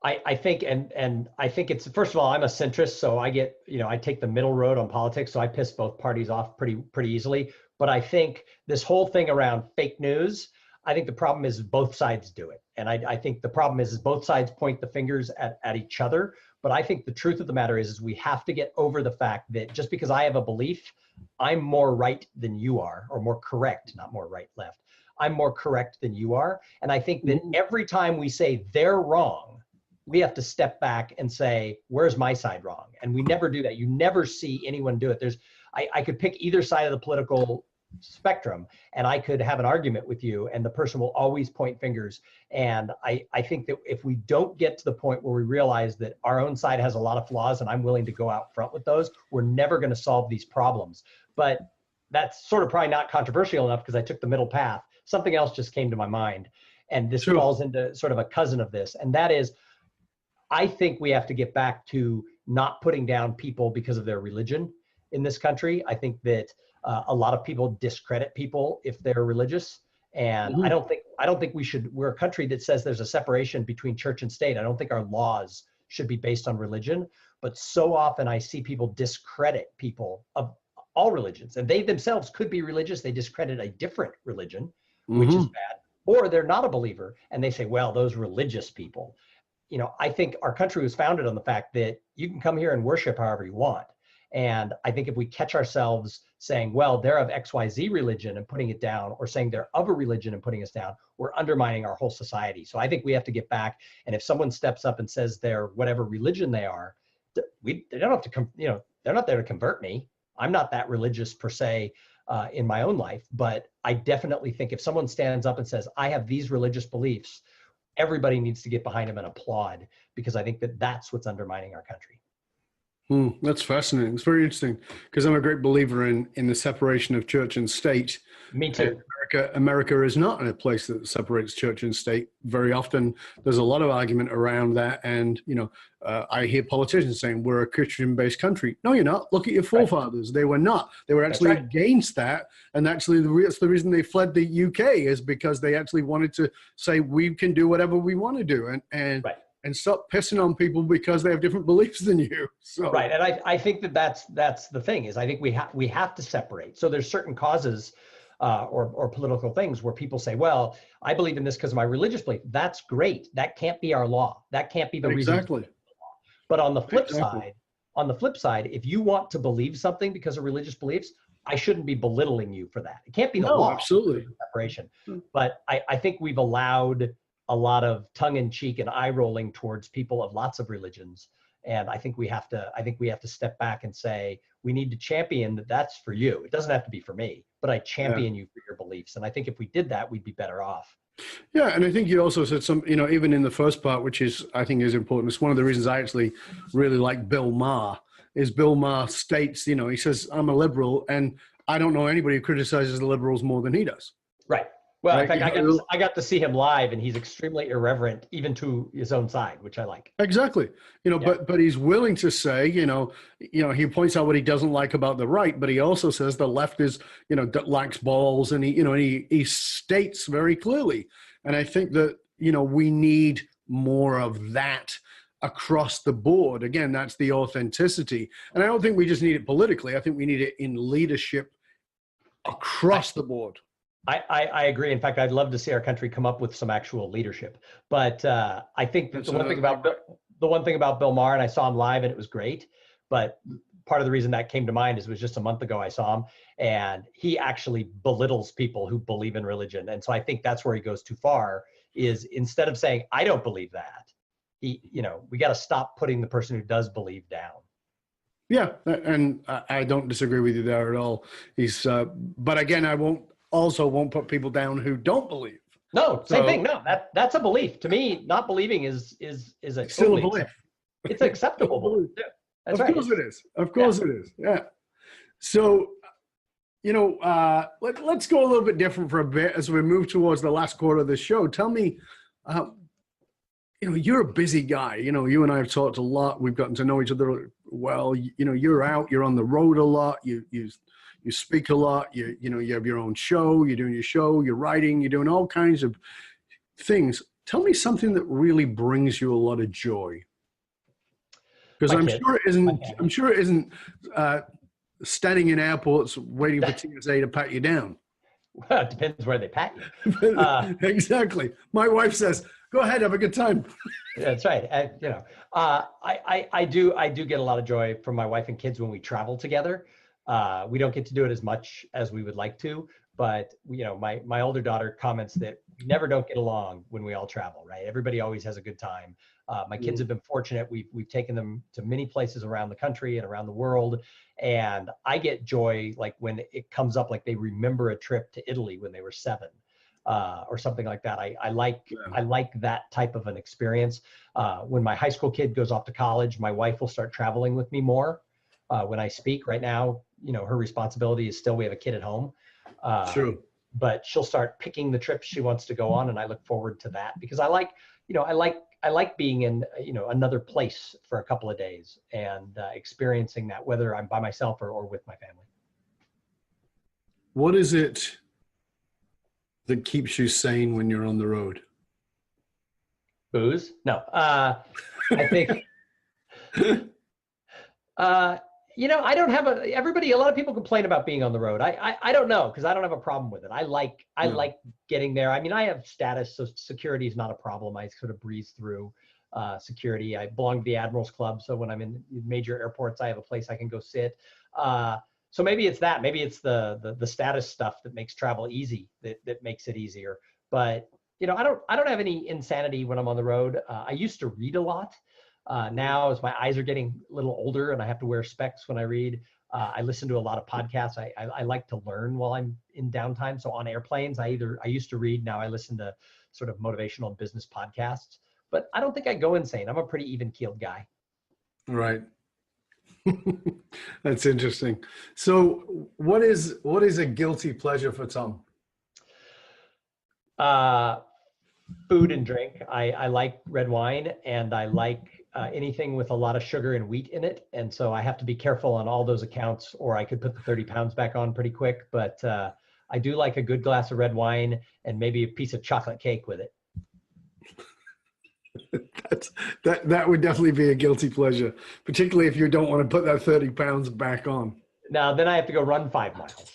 I think, and I think it's, first of all, I'm a centrist, so I get, I take the middle road on politics, so I piss both parties off pretty easily. But I think this whole thing around fake news, I think the problem is both sides do it. And I think the problem is both sides point the fingers at each other. But I think the truth of the matter is we have to get over the fact that just because I have a belief, I'm more right than you are, or more correct, not more right, left. I'm more correct than you are. And I think that every time we say they're wrong, we have to step back and say, where's my side wrong? And we never do that. You never see anyone do it. I could pick either side of the political spectrum and I could have an argument with you, and the person will always point fingers. And I think that if we don't get to the point where we realize that our own side has a lot of flaws and I'm willing to go out front with those, we're never going to solve these problems. But that's sort of probably not controversial enough because I took the middle path. Something else just came to my mind, and this falls into sort of a cousin of this, and that is, I think we have to get back to not putting down people because of their religion in this country. I think that a lot of people discredit people if they're religious. And I don't think we should, we're a country that says there's a separation between church and state. I don't think our laws should be based on religion, but so often I see people discredit people of all religions, and they themselves could be religious. They discredit a different religion, which is bad, or they're not a believer. And they say, well, those religious people. I think our country was founded on the fact that you can come here and worship however you want. And I think if we catch ourselves saying, well, they're of XYZ religion and putting it down, or saying they're of a religion and putting us down, we're undermining our whole society. So I think we have to get back. And if someone steps up and says they're whatever religion they are, they don't have to they're not there to convert me. I'm not that religious per se in my own life, but I definitely think if someone stands up and says, I have these religious beliefs, everybody needs to get behind him and applaud, because I think that that's what's undermining our country. That's fascinating. It's very interesting, because I'm a great believer in the separation of church and state. Me too. America is not a place that separates church and state. Very often there's a lot of argument around that. And, I hear politicians saying we're a Christian-based country. No, you're not. Look at your forefathers. Right. They were not. They were actually against that. And actually that's the reason they fled the UK, is because they actually wanted to say we can do whatever we want to do. And stop pissing on people because they have different beliefs than you. So. Right, and I think that's the thing, is I think we have to separate. So there's certain causes or political things where people say, well, I believe in this because of my religious belief. That's great. That can't be our law. That can't be the reason. Exactly. But on the flip side, if you want to believe something because of religious beliefs, I shouldn't be belittling you for that. It can't be the law. Absolutely. Separation. But I think we've allowed a lot of tongue-in-cheek and eye-rolling towards people of lots of religions. And I think we have to step back and say, we need to champion that that's for you. It doesn't have to be for me, but I champion you for your beliefs. And I think if we did that, we'd be better off. Yeah, and I think you also said some, even in the first part, which I think is important. It's one of the reasons I actually really like Bill Maher, is Bill Maher states, he says, I'm a liberal, and I don't know anybody who criticizes the liberals more than he does. Right. Well, right? In fact, I got to see him live, and he's extremely irreverent, even to his own side, which I like. Exactly. But he's willing to say, he points out what he doesn't like about the right, but he also says the left is, lacks balls, and he states very clearly. And I think that, we need more of that across the board. Again, that's the authenticity. And I don't think we just need it politically. I think we need it in leadership across the board. I agree. In fact, I'd love to see our country come up with some actual leadership. But I think that the one thing about Bill Maher, and I saw him live and it was great, but part of the reason that came to mind is it was just a month ago I saw him, and he actually belittles people who believe in religion. And so I think that's where he goes too far, is instead of saying, I don't believe that, we got to stop putting the person who does believe down. Yeah, and I don't disagree with you there at all. But again, I won't put people down who don't believe. No, same thing. No, that's a belief. To me, not believing is still a belief. It's acceptable belief too. That's right. Of course it is. Of course it is. Yeah. So, let's go a little bit different for a bit as we move towards the last quarter of the show. Tell me, you're a busy guy. You and I have talked a lot. We've gotten to know each other well. You're out. You're on the road a lot. You speak a lot. You have your own show. You're doing your show. You're writing. You're doing all kinds of things. Tell me something that really brings you a lot of joy. Because I'm sure it isn't standing in airports waiting for TSA to pat you down. Well, it depends where they pat you. Exactly. My wife says, "Go ahead, have a good time." That's right. I do get a lot of joy from my wife and kids when we travel together. We don't get to do it as much as we would like to, but my older daughter comments that we never don't get along when we all travel, right? Everybody always has a good time. My kids have been fortunate. We've taken them to many places around the country and around the world. And I get joy like when it comes up, like they remember a trip to Italy when they were 7 or something like that. I like that type of an experience. When my high school kid goes off to college, my wife will start traveling with me more. When I speak right now, her responsibility is still, we have a kid at home. True. But she'll start picking the trips she wants to go on. And I look forward to that because I like being in, another place for a couple of days and experiencing that, whether I'm by myself or with my family. What is it that keeps you sane when you're on the road? Booze? No. I think, I don't have a lot of people complain about being on the road. I don't know, because I don't have a problem with it. I like getting there. I mean, I have status, so security is not a problem. I sort of breeze through security. I belong to the Admirals Club, so when I'm in major airports, I have a place I can go sit. So maybe it's that. Maybe it's the status stuff that makes travel easy, that makes it easier. But I don't have any insanity when I'm on the road. I used to read a lot. Now, as my eyes are getting a little older and I have to wear specs when I read, I listen to a lot of podcasts. I like to learn while I'm in downtime. So on airplanes, I used to read. Now I listen to sort of motivational and business podcasts. But I don't think I go insane. I'm a pretty even-keeled guy. Right. That's interesting. So what is a guilty pleasure for Thom? Food and drink. I like red wine, and I like anything with a lot of sugar and wheat in it. And so I have to be careful on all those accounts, or I could put the 30 pounds back on pretty quick. But I do like a good glass of red wine and maybe a piece of chocolate cake with it. That would definitely be a guilty pleasure, particularly if you don't want to put that 30 pounds back on. Now, then I have to go run 5 miles.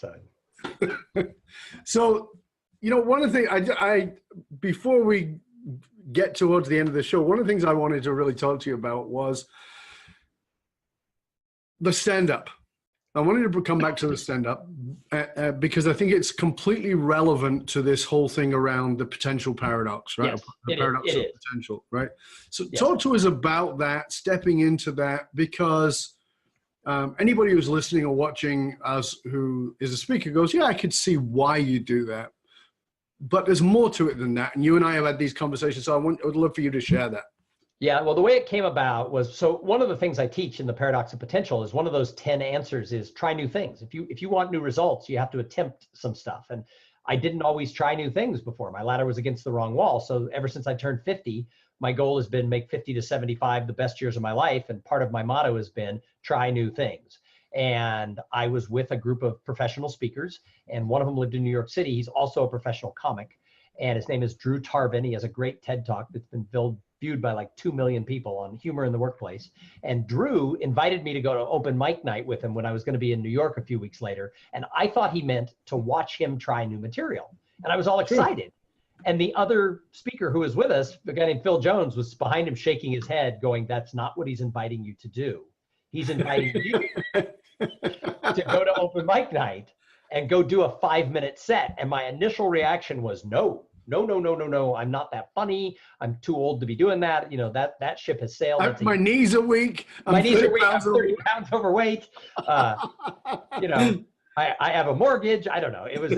So, one of the things I before we get towards the end of the show, one of the things I wanted to really talk to you about was the stand-up. I wanted to come back to the stand-up because I think it's completely relevant to this whole thing around the potential paradox, right? Yes, The paradox it of is. potential, right? So Yes. talk to us about that, stepping into that, because anybody who's listening or watching us who is a speaker goes, yeah, I could see why you do that. But there's more to it than that. And you and I have had these conversations, so I would love for you to share that. Yeah, well, the way it came about was, so one of the things I teach in the paradox of potential is one of those 10 answers is try new things. If you want new results, you have to attempt some stuff. And I didn't always try new things before. My ladder was against the wrong wall. So ever since I turned 50, my goal has been make 50 to 75 the best years of my life. And part of my motto has been try new things. And I was with a group of professional speakers, and one of them lived in New York City. He's also a professional comic, and his name is Drew Tarvin. He has a great TED Talk that's been viewed by like 2 million people on humor in the workplace. And Drew invited me to go to open mic night with him when I was going to be in New York a few weeks later. And I thought he meant to watch him try new material. And I was all excited. And the other speaker who was with us, a guy named Phil Jones, was behind him shaking his head going, that's not what he's inviting you to do. He's inviting you to go to open mic night and go do a 5-minute set. And my initial reaction was, no, I'm not that funny. I'm too old to be doing that. You know, that ship has sailed. My knees are weak. My knees are weak. I'm 30 pounds overweight. You know, I have a mortgage. I don't know. It was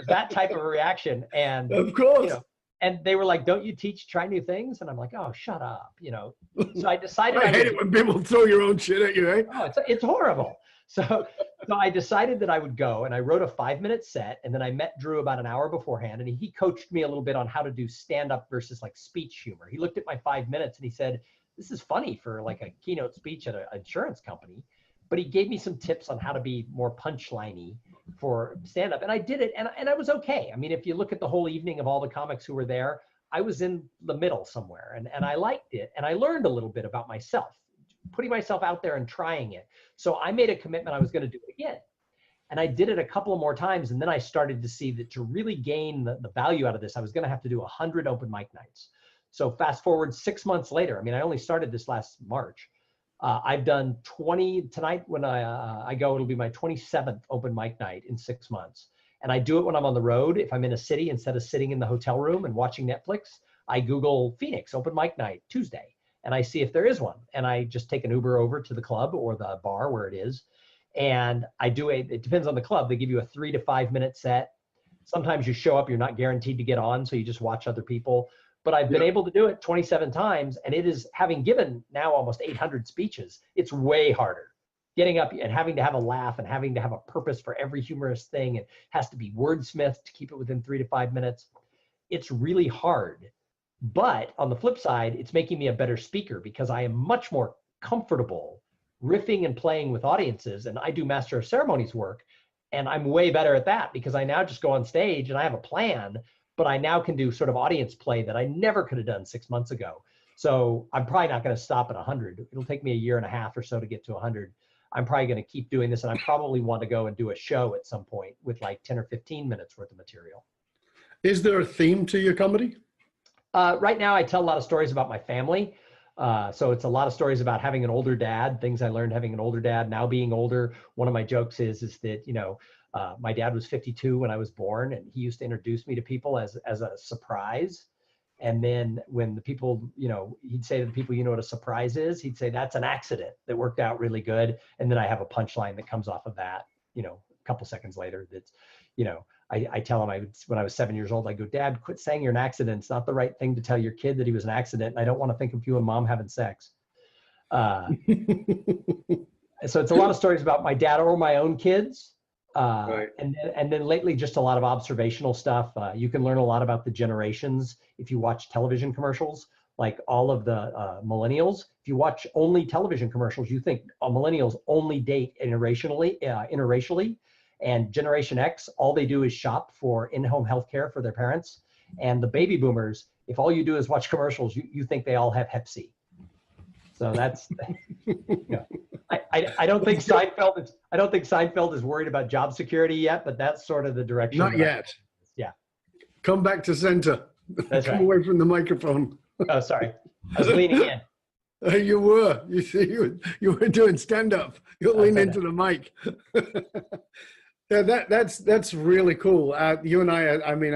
that type of a reaction. And of course. You know, and they were like, don't you try new things? And I'm like, oh, shut up. You know, so I decided. I hate it when people throw your own shit at you, eh? Oh, it's horrible. So I decided that I would go, and I wrote a 5-minute set, and then I met Drew about an hour beforehand, and he coached me a little bit on how to do stand-up versus like speech humor. He looked at my 5 minutes and he said, this is funny for like a keynote speech at an insurance company, but he gave me some tips on how to be more punchline-y for stand-up, and I did it, and I was okay. I mean, if you look at the whole evening of all the comics who were there, I was in the middle somewhere, and I liked it, and I learned a little bit about myself, putting myself out there and trying it. So I made a commitment I was going to do it again. And I did it a couple of more times. And then I started to see that to really gain the value out of this, I was going to have to do 100 open mic nights. So fast forward 6 months later, I mean, I only started this last March. I've done 20 tonight when I go, it'll be my 27th open mic night in 6 months. And I do it when I'm on the road. If I'm in a city, instead of sitting in the hotel room and watching Netflix, I Google Phoenix open mic night Tuesday. And I see if there is one. And I just take an Uber over to the club or the bar where it is. And I do it depends on the club. They give you a 3 to 5 minute set. Sometimes you show up, you're not guaranteed to get on, so you just watch other people. But I've been able to do it 27 times. And it is, having given now almost 800 speeches, it's way harder. Getting up and having to have a laugh and having to have a purpose for every humorous thing. It has to be wordsmithed to keep it within 3 to 5 minutes. It's really hard. But on the flip side, it's making me a better speaker because I am much more comfortable riffing and playing with audiences. And I do master of ceremonies work, and I'm way better at that because I now just go on stage and I have a plan, but I now can do sort of audience play that I never could have done 6 months ago. So I'm probably not going to stop at 100. It'll take me a year and a half or so to get to 100. I'm probably going to keep doing this, and I probably want to go and do a show at some point with like 10 or 15 minutes worth of material. Is there a theme to your comedy? Right now, I tell a lot of stories about my family. So it's a lot of stories about having an older dad, things I learned having an older dad, now being older. One of my jokes is that, you know, my dad was 52 when I was born, and he used to introduce me to people as a surprise. And then when the people, you know, he'd say to the people, you know what a surprise is? He'd say, that's an accident that worked out really good. And then I have a punchline that comes off of that, you know, a couple seconds later that's, you know, I tell him when I was 7 years old, I go, Dad, quit saying you're an accident. It's not the right thing to tell your kid that he was an accident. And I don't want to think of you and Mom having sex. So it's a lot of stories about my dad or my own kids. Right. And then lately, just a lot of observational stuff. You can learn a lot about the generations if you watch television commercials, like all of the millennials. If you watch only television commercials, you think millennials only date interracially. And Generation X, all they do is shop for in-home healthcare for their parents. And the baby boomers, if all you do is watch commercials, you think they all have Hep C. So that's, you know, I don't think Seinfeld is worried about job security yet, but that's sort of the direction. Not yet. Yeah. Come back to center. That's Come right. away from the microphone. Oh, sorry. I was leaning in. You were. You see, you were doing stand up. You're leaning into the mic. Yeah, that's really cool. You and I mean,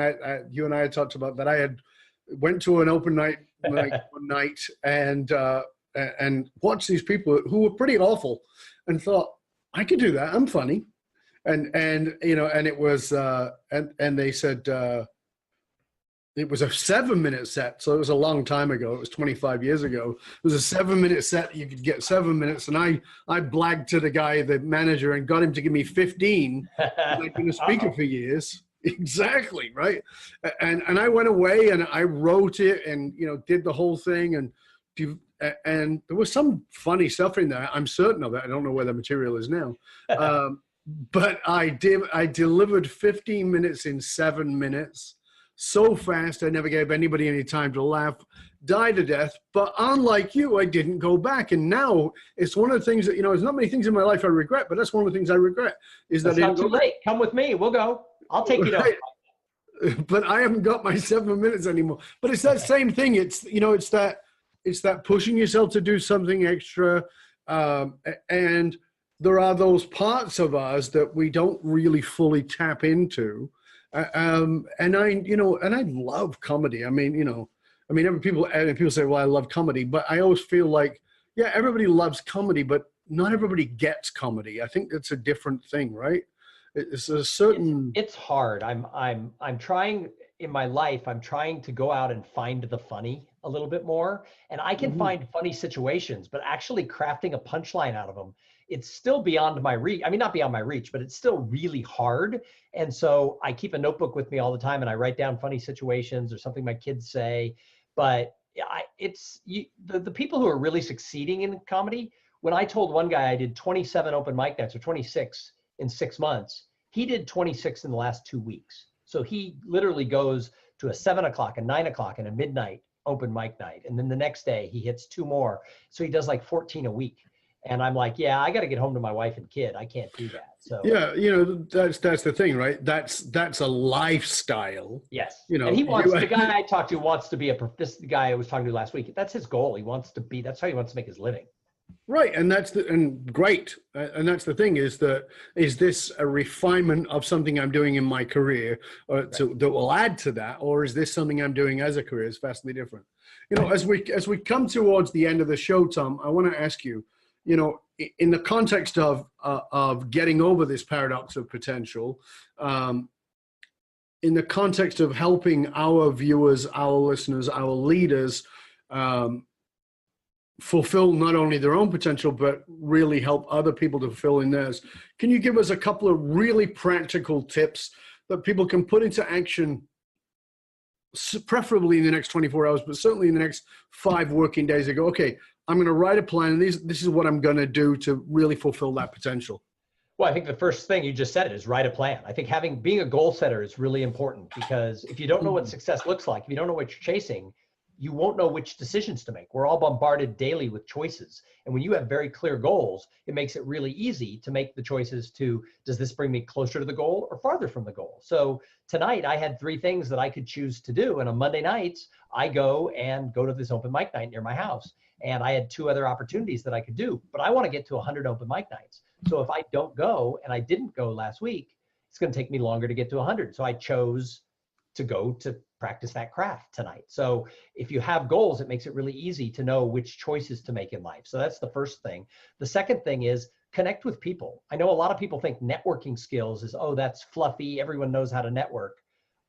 you and I had talked about that. I had went to an open night like one night and watched these people who were pretty awful, and thought I could do that. I'm funny, and you know, and it was and they said. It was a 7-minute set, so it was a long time ago. It was 25 years ago. It was a 7-minute set. You could get 7 minutes, and I blagged to the guy, the manager, and got him to give me 15. I'd been a speaker for years. Exactly, right? And I went away and I wrote it and, you know, did the whole thing, and there was some funny stuff in there. I'm certain of it. I don't know where the material is now. But I delivered 15 minutes in 7 minutes. So fast, I never gave anybody any time to laugh, died to death. But unlike you, I didn't go back. And now it's one of the things that, you know, there's not many things in my life I regret, but that's one of the things I regret is that it's not too late. Come with me. We'll go. I'll take you down. But I haven't got my 7 minutes anymore. But it's that same thing. It's, you know, it's that pushing yourself to do something extra. And there are those parts of us that we don't really fully tap into. And I love comedy. I mean, people say, well, I love comedy, but I always feel like, yeah, everybody loves comedy, but not everybody gets comedy. I think it's a different thing, right? It's a certain. It's hard. I'm trying in my life. I'm trying to go out and find the funny a little bit more, and I can find funny situations, but actually crafting a punchline out of them, it's still beyond my reach. I mean, not beyond my reach, but it's still really hard. And so I keep a notebook with me all the time and I write down funny situations or something my kids say. But the people who are really succeeding in comedy, when I told one guy I did 27 open mic nights or 26 in 6 months, he did 26 in the last 2 weeks. So he literally goes to a 7 o'clock, a 9 o'clock, and a midnight open mic night. And then the next day he hits 2 more. So he does like 14 a week. And I'm like, yeah, I got to get home to my wife and kid. I can't do that. So yeah, you know, that's the thing, right? That's a lifestyle. Yes, you know, and the guy I talked to wants to be this the guy I was talking to last week. That's his goal. He wants to be. That's how he wants to make his living. Right, and great. And that's the thing is this a refinement of something I'm doing in my career, that will add to that, or is this something I'm doing as a career? It's vastly different. You know, as we come towards the end of the show, Thom, I want to ask you. You know, in the context of getting over this paradox of potential, in the context of helping our viewers, our listeners, our leaders fulfill not only their own potential, but really help other people to fulfill in theirs, can you give us a couple of really practical tips that people can put into action, preferably in the next 24 hours, but certainly in the next 5 working days ago, okay, I'm going to write a plan, and this is what I'm going to do to really fulfill that potential? Well, I think the first thing you just said is write a plan. I think being a goal setter is really important, because if you don't know what success looks like, if you don't know what you're chasing, you won't know which decisions to make. We're all bombarded daily with choices. And when you have very clear goals, it makes it really easy to make the choices to, does this bring me closer to the goal or farther from the goal? So tonight I had 3 things that I could choose to do. And on Monday nights, I go to this open mic night near my house. And I had 2 other opportunities that I could do, but I want to get to 100 open mic nights. So if I don't go, and I didn't go last week, it's going to take me longer to get to 100. So I chose to go to practice that craft tonight. So if you have goals, it makes it really easy to know which choices to make in life. So that's the first thing. The second thing is connect with people. I know a lot of people think networking skills is, oh, that's fluffy. Everyone knows how to network.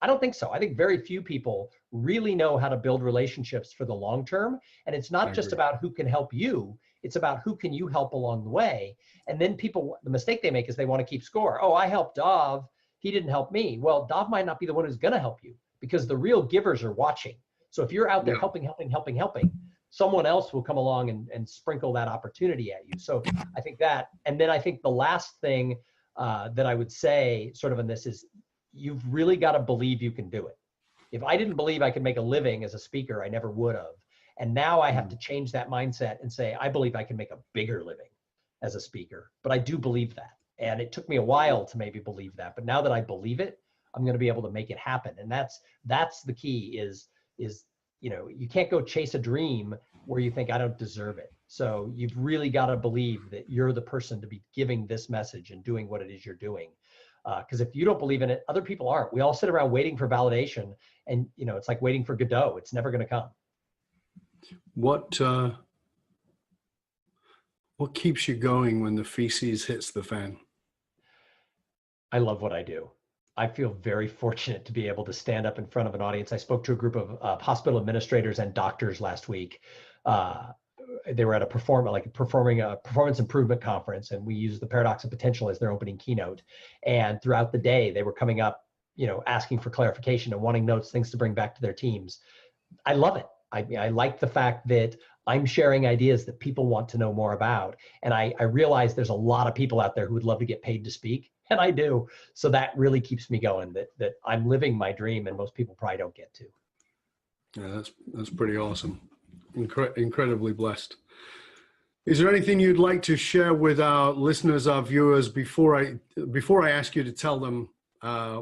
I don't think so. I think very few people really know how to build relationships for the long term. And it's not just about who can help you. It's about who can you help along the way. And then people, the mistake they make is they want to keep score. Oh, I helped Dov. He didn't help me. Well, Dov might not be the one who's going to help you, because the real givers are watching. So if you're out there helping, someone else will come along and sprinkle that opportunity at you. So I think that, and then I think the last thing that I would say sort of in this is, you've really got to believe you can do it. If I didn't believe I could make a living as a speaker, I never would have. And now I have to change that mindset and say, I believe I can make a bigger living as a speaker, but I do believe that. And it took me a while to maybe believe that, but now that I believe it, I'm going to be able to make it happen. And that's the key is, you know, you can't go chase a dream where you think, I don't deserve it. So you've really got to believe that you're the person to be giving this message and doing what it is you're doing. Because if you don't believe in it, other people aren't. We all sit around waiting for validation, and it's like waiting for Godot. It's never going to come. What keeps you going when the feces hits the fan? I love what I do. I feel very fortunate to be able to stand up in front of an audience. I spoke to a group of hospital administrators and doctors last week. They were at performing a performance improvement conference, and we used the paradox of potential as their opening keynote. And throughout the day, they were coming up, asking for clarification and wanting notes, things to bring back to their teams. I love it. I like the fact that I'm sharing ideas that people want to know more about. And I realize there's a lot of people out there who would love to get paid to speak, and I do. So that really keeps me going, that I'm living my dream, and most people probably don't get to. Yeah, that's pretty awesome. Incredibly blessed. Is there anything you'd like to share with our listeners, our viewers, before I ask you to tell them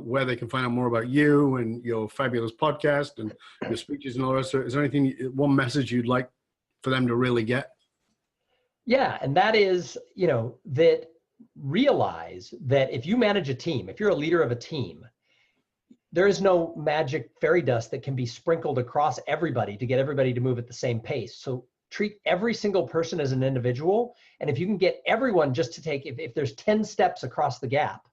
where they can find out more about you and your fabulous podcast and your speeches and all the rest of it? Is there anything, one message you'd like for them to really get? Yeah, and that is, that realize that if you manage a team, if you're a leader of a team, there is no magic fairy dust that can be sprinkled across everybody to get everybody to move at the same pace. So treat every single person as an individual. And if you can get everyone just to take, if there's 10 steps across the gap,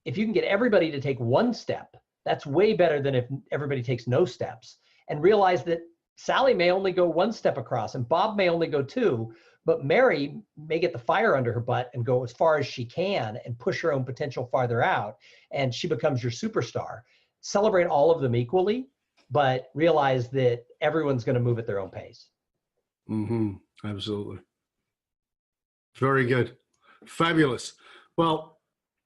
if you can get everybody to take one step, that's way better than if everybody takes no steps. And realize that Sally may only go one step across, and Bob may only go two, but Mary may get the fire under her butt and go as far as she can and push her own potential farther out, and she becomes your superstar. Celebrate all of them equally, but realize that everyone's going to move at their own pace. Absolutely. Very good. Fabulous. Well,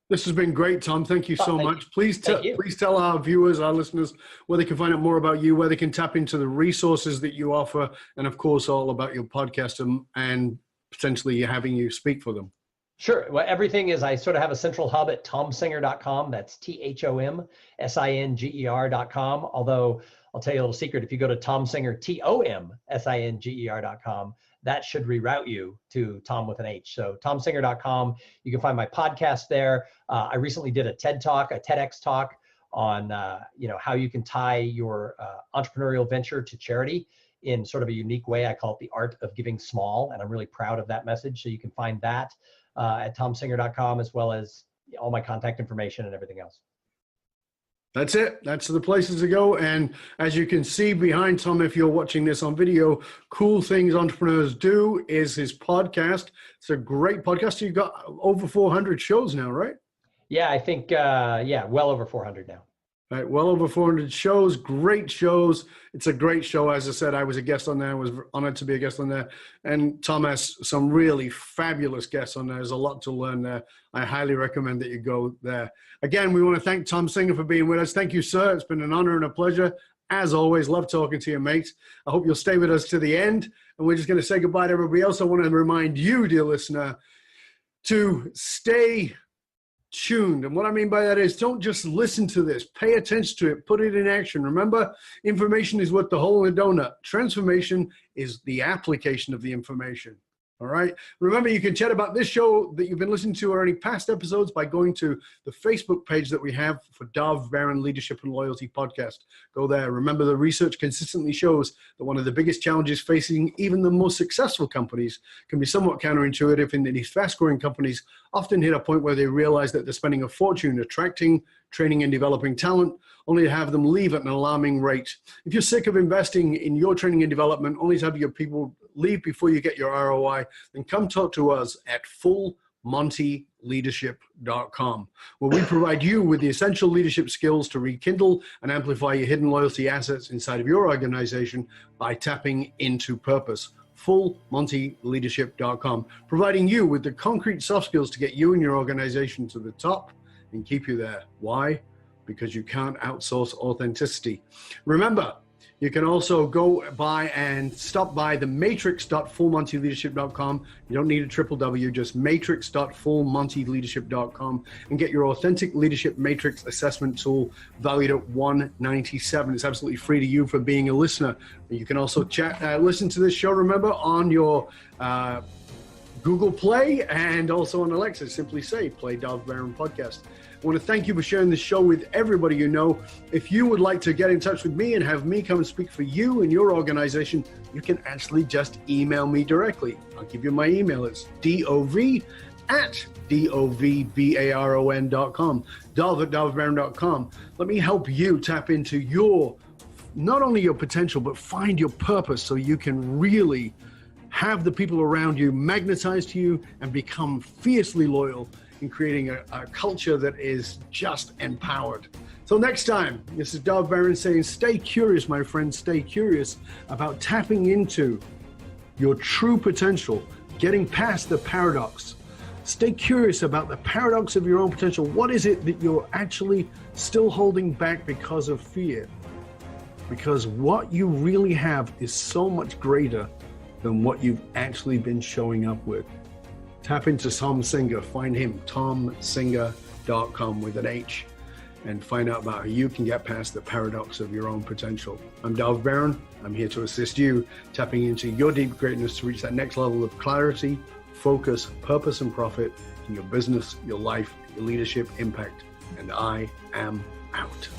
this has been great, Thom. Thank you so much. Please tell our viewers, our listeners, where they can find out more about you, where they can tap into the resources that you offer, and of course, all about your podcast and potentially having you speak for them. Sure. Well, everything is, I sort of have a central hub at thomsinger.com. That's THOMSINGER.com. Although I'll tell you a little secret, if you go to thomsinger, TOMSINGER.com, that should reroute you to Thom with an H. So thomsinger.com, you can find my podcast there. I recently did a TEDx talk on, how you can tie your entrepreneurial venture to charity in sort of a unique way. I call it the art of giving small, and I'm really proud of that message. So you can find that at thomsinger.com, as well as all my contact information and everything else. That's it. That's the places to go. And as you can see behind Thom, if you're watching this on video, Cool Things Entrepreneurs Do is his podcast. It's a great podcast. You've got over 400 shows now, right? Yeah, I think, well over 400 now. Right, well over 400 shows, great shows. It's a great show. As I said, I was a guest on there. I was honored to be a guest on there. And Thom has some really fabulous guests on there. There's a lot to learn there. I highly recommend that you go there. Again, we want to thank Thom Singer for being with us. Thank you, sir. It's been an honor and a pleasure. As always, love talking to you, mate. I hope you'll stay with us to the end. And we're just going to say goodbye to everybody else. I want to remind you, dear listener, to stay tuned. And what I mean by that is, don't just listen to this, pay attention to it, put it in action. Remember, information is what the hole in the donut. Transformation is the application of the information. All right. Remember, you can chat about this show that you've been listening to or any past episodes by going to the Facebook page that we have for Dov Baron Leadership and Loyalty Podcast. Go there. Remember, the research consistently shows that one of the biggest challenges facing even the most successful companies can be somewhat counterintuitive, in that these fast-growing companies often hit a point where they realize that they're spending a fortune attracting, training, and developing talent, only to have them leave at an alarming rate. If you're sick of investing in your training and development, only to have your people leave before you get your ROI, then come talk to us at fullmontyleadership.com, where we provide you with the essential leadership skills to rekindle and amplify your hidden loyalty assets inside of your organization by tapping into purpose. fullmontyleadership.com, providing you with the concrete soft skills to get you and your organization to the top and keep you there. Why? Because you can't outsource authenticity. Remember, You can also go by and stop by the matrix.fullmontyleadership.com. You don't need a triple W, just matrix.fullmontyleadership.com, and get your authentic leadership matrix assessment tool valued at $197. It's absolutely free to you for being a listener. You can also listen to this show, remember, on your Google Play and also on Alexa. Simply say, play Dov Baron podcast. I want to thank you for sharing this show with everybody you know. If you would like to get in touch with me and have me come and speak for you and your organization, you can actually just email me directly. I'll give you my email. It's dov@dovbaron.com, dov@dovbaron.com. Let me help you tap into not only your potential, but find your purpose so you can really have the people around you magnetize to you and become fiercely loyal in creating a culture that is just empowered. So next time, this is Dov Baron saying, stay curious, my friends, stay curious about tapping into your true potential, getting past the paradox. Stay curious about the paradox of your own potential. What is it that you're actually still holding back because of fear? Because what you really have is so much greater than what you've actually been showing up with. Tap into Thom Singer, find him, thomsinger.com with an H, and find out about how you can get past the paradox of your own potential. I'm Dov Baron. I'm here to assist you tapping into your deep greatness to reach that next level of clarity, focus, purpose, and profit in your business, your life, your leadership, impact. And I am out.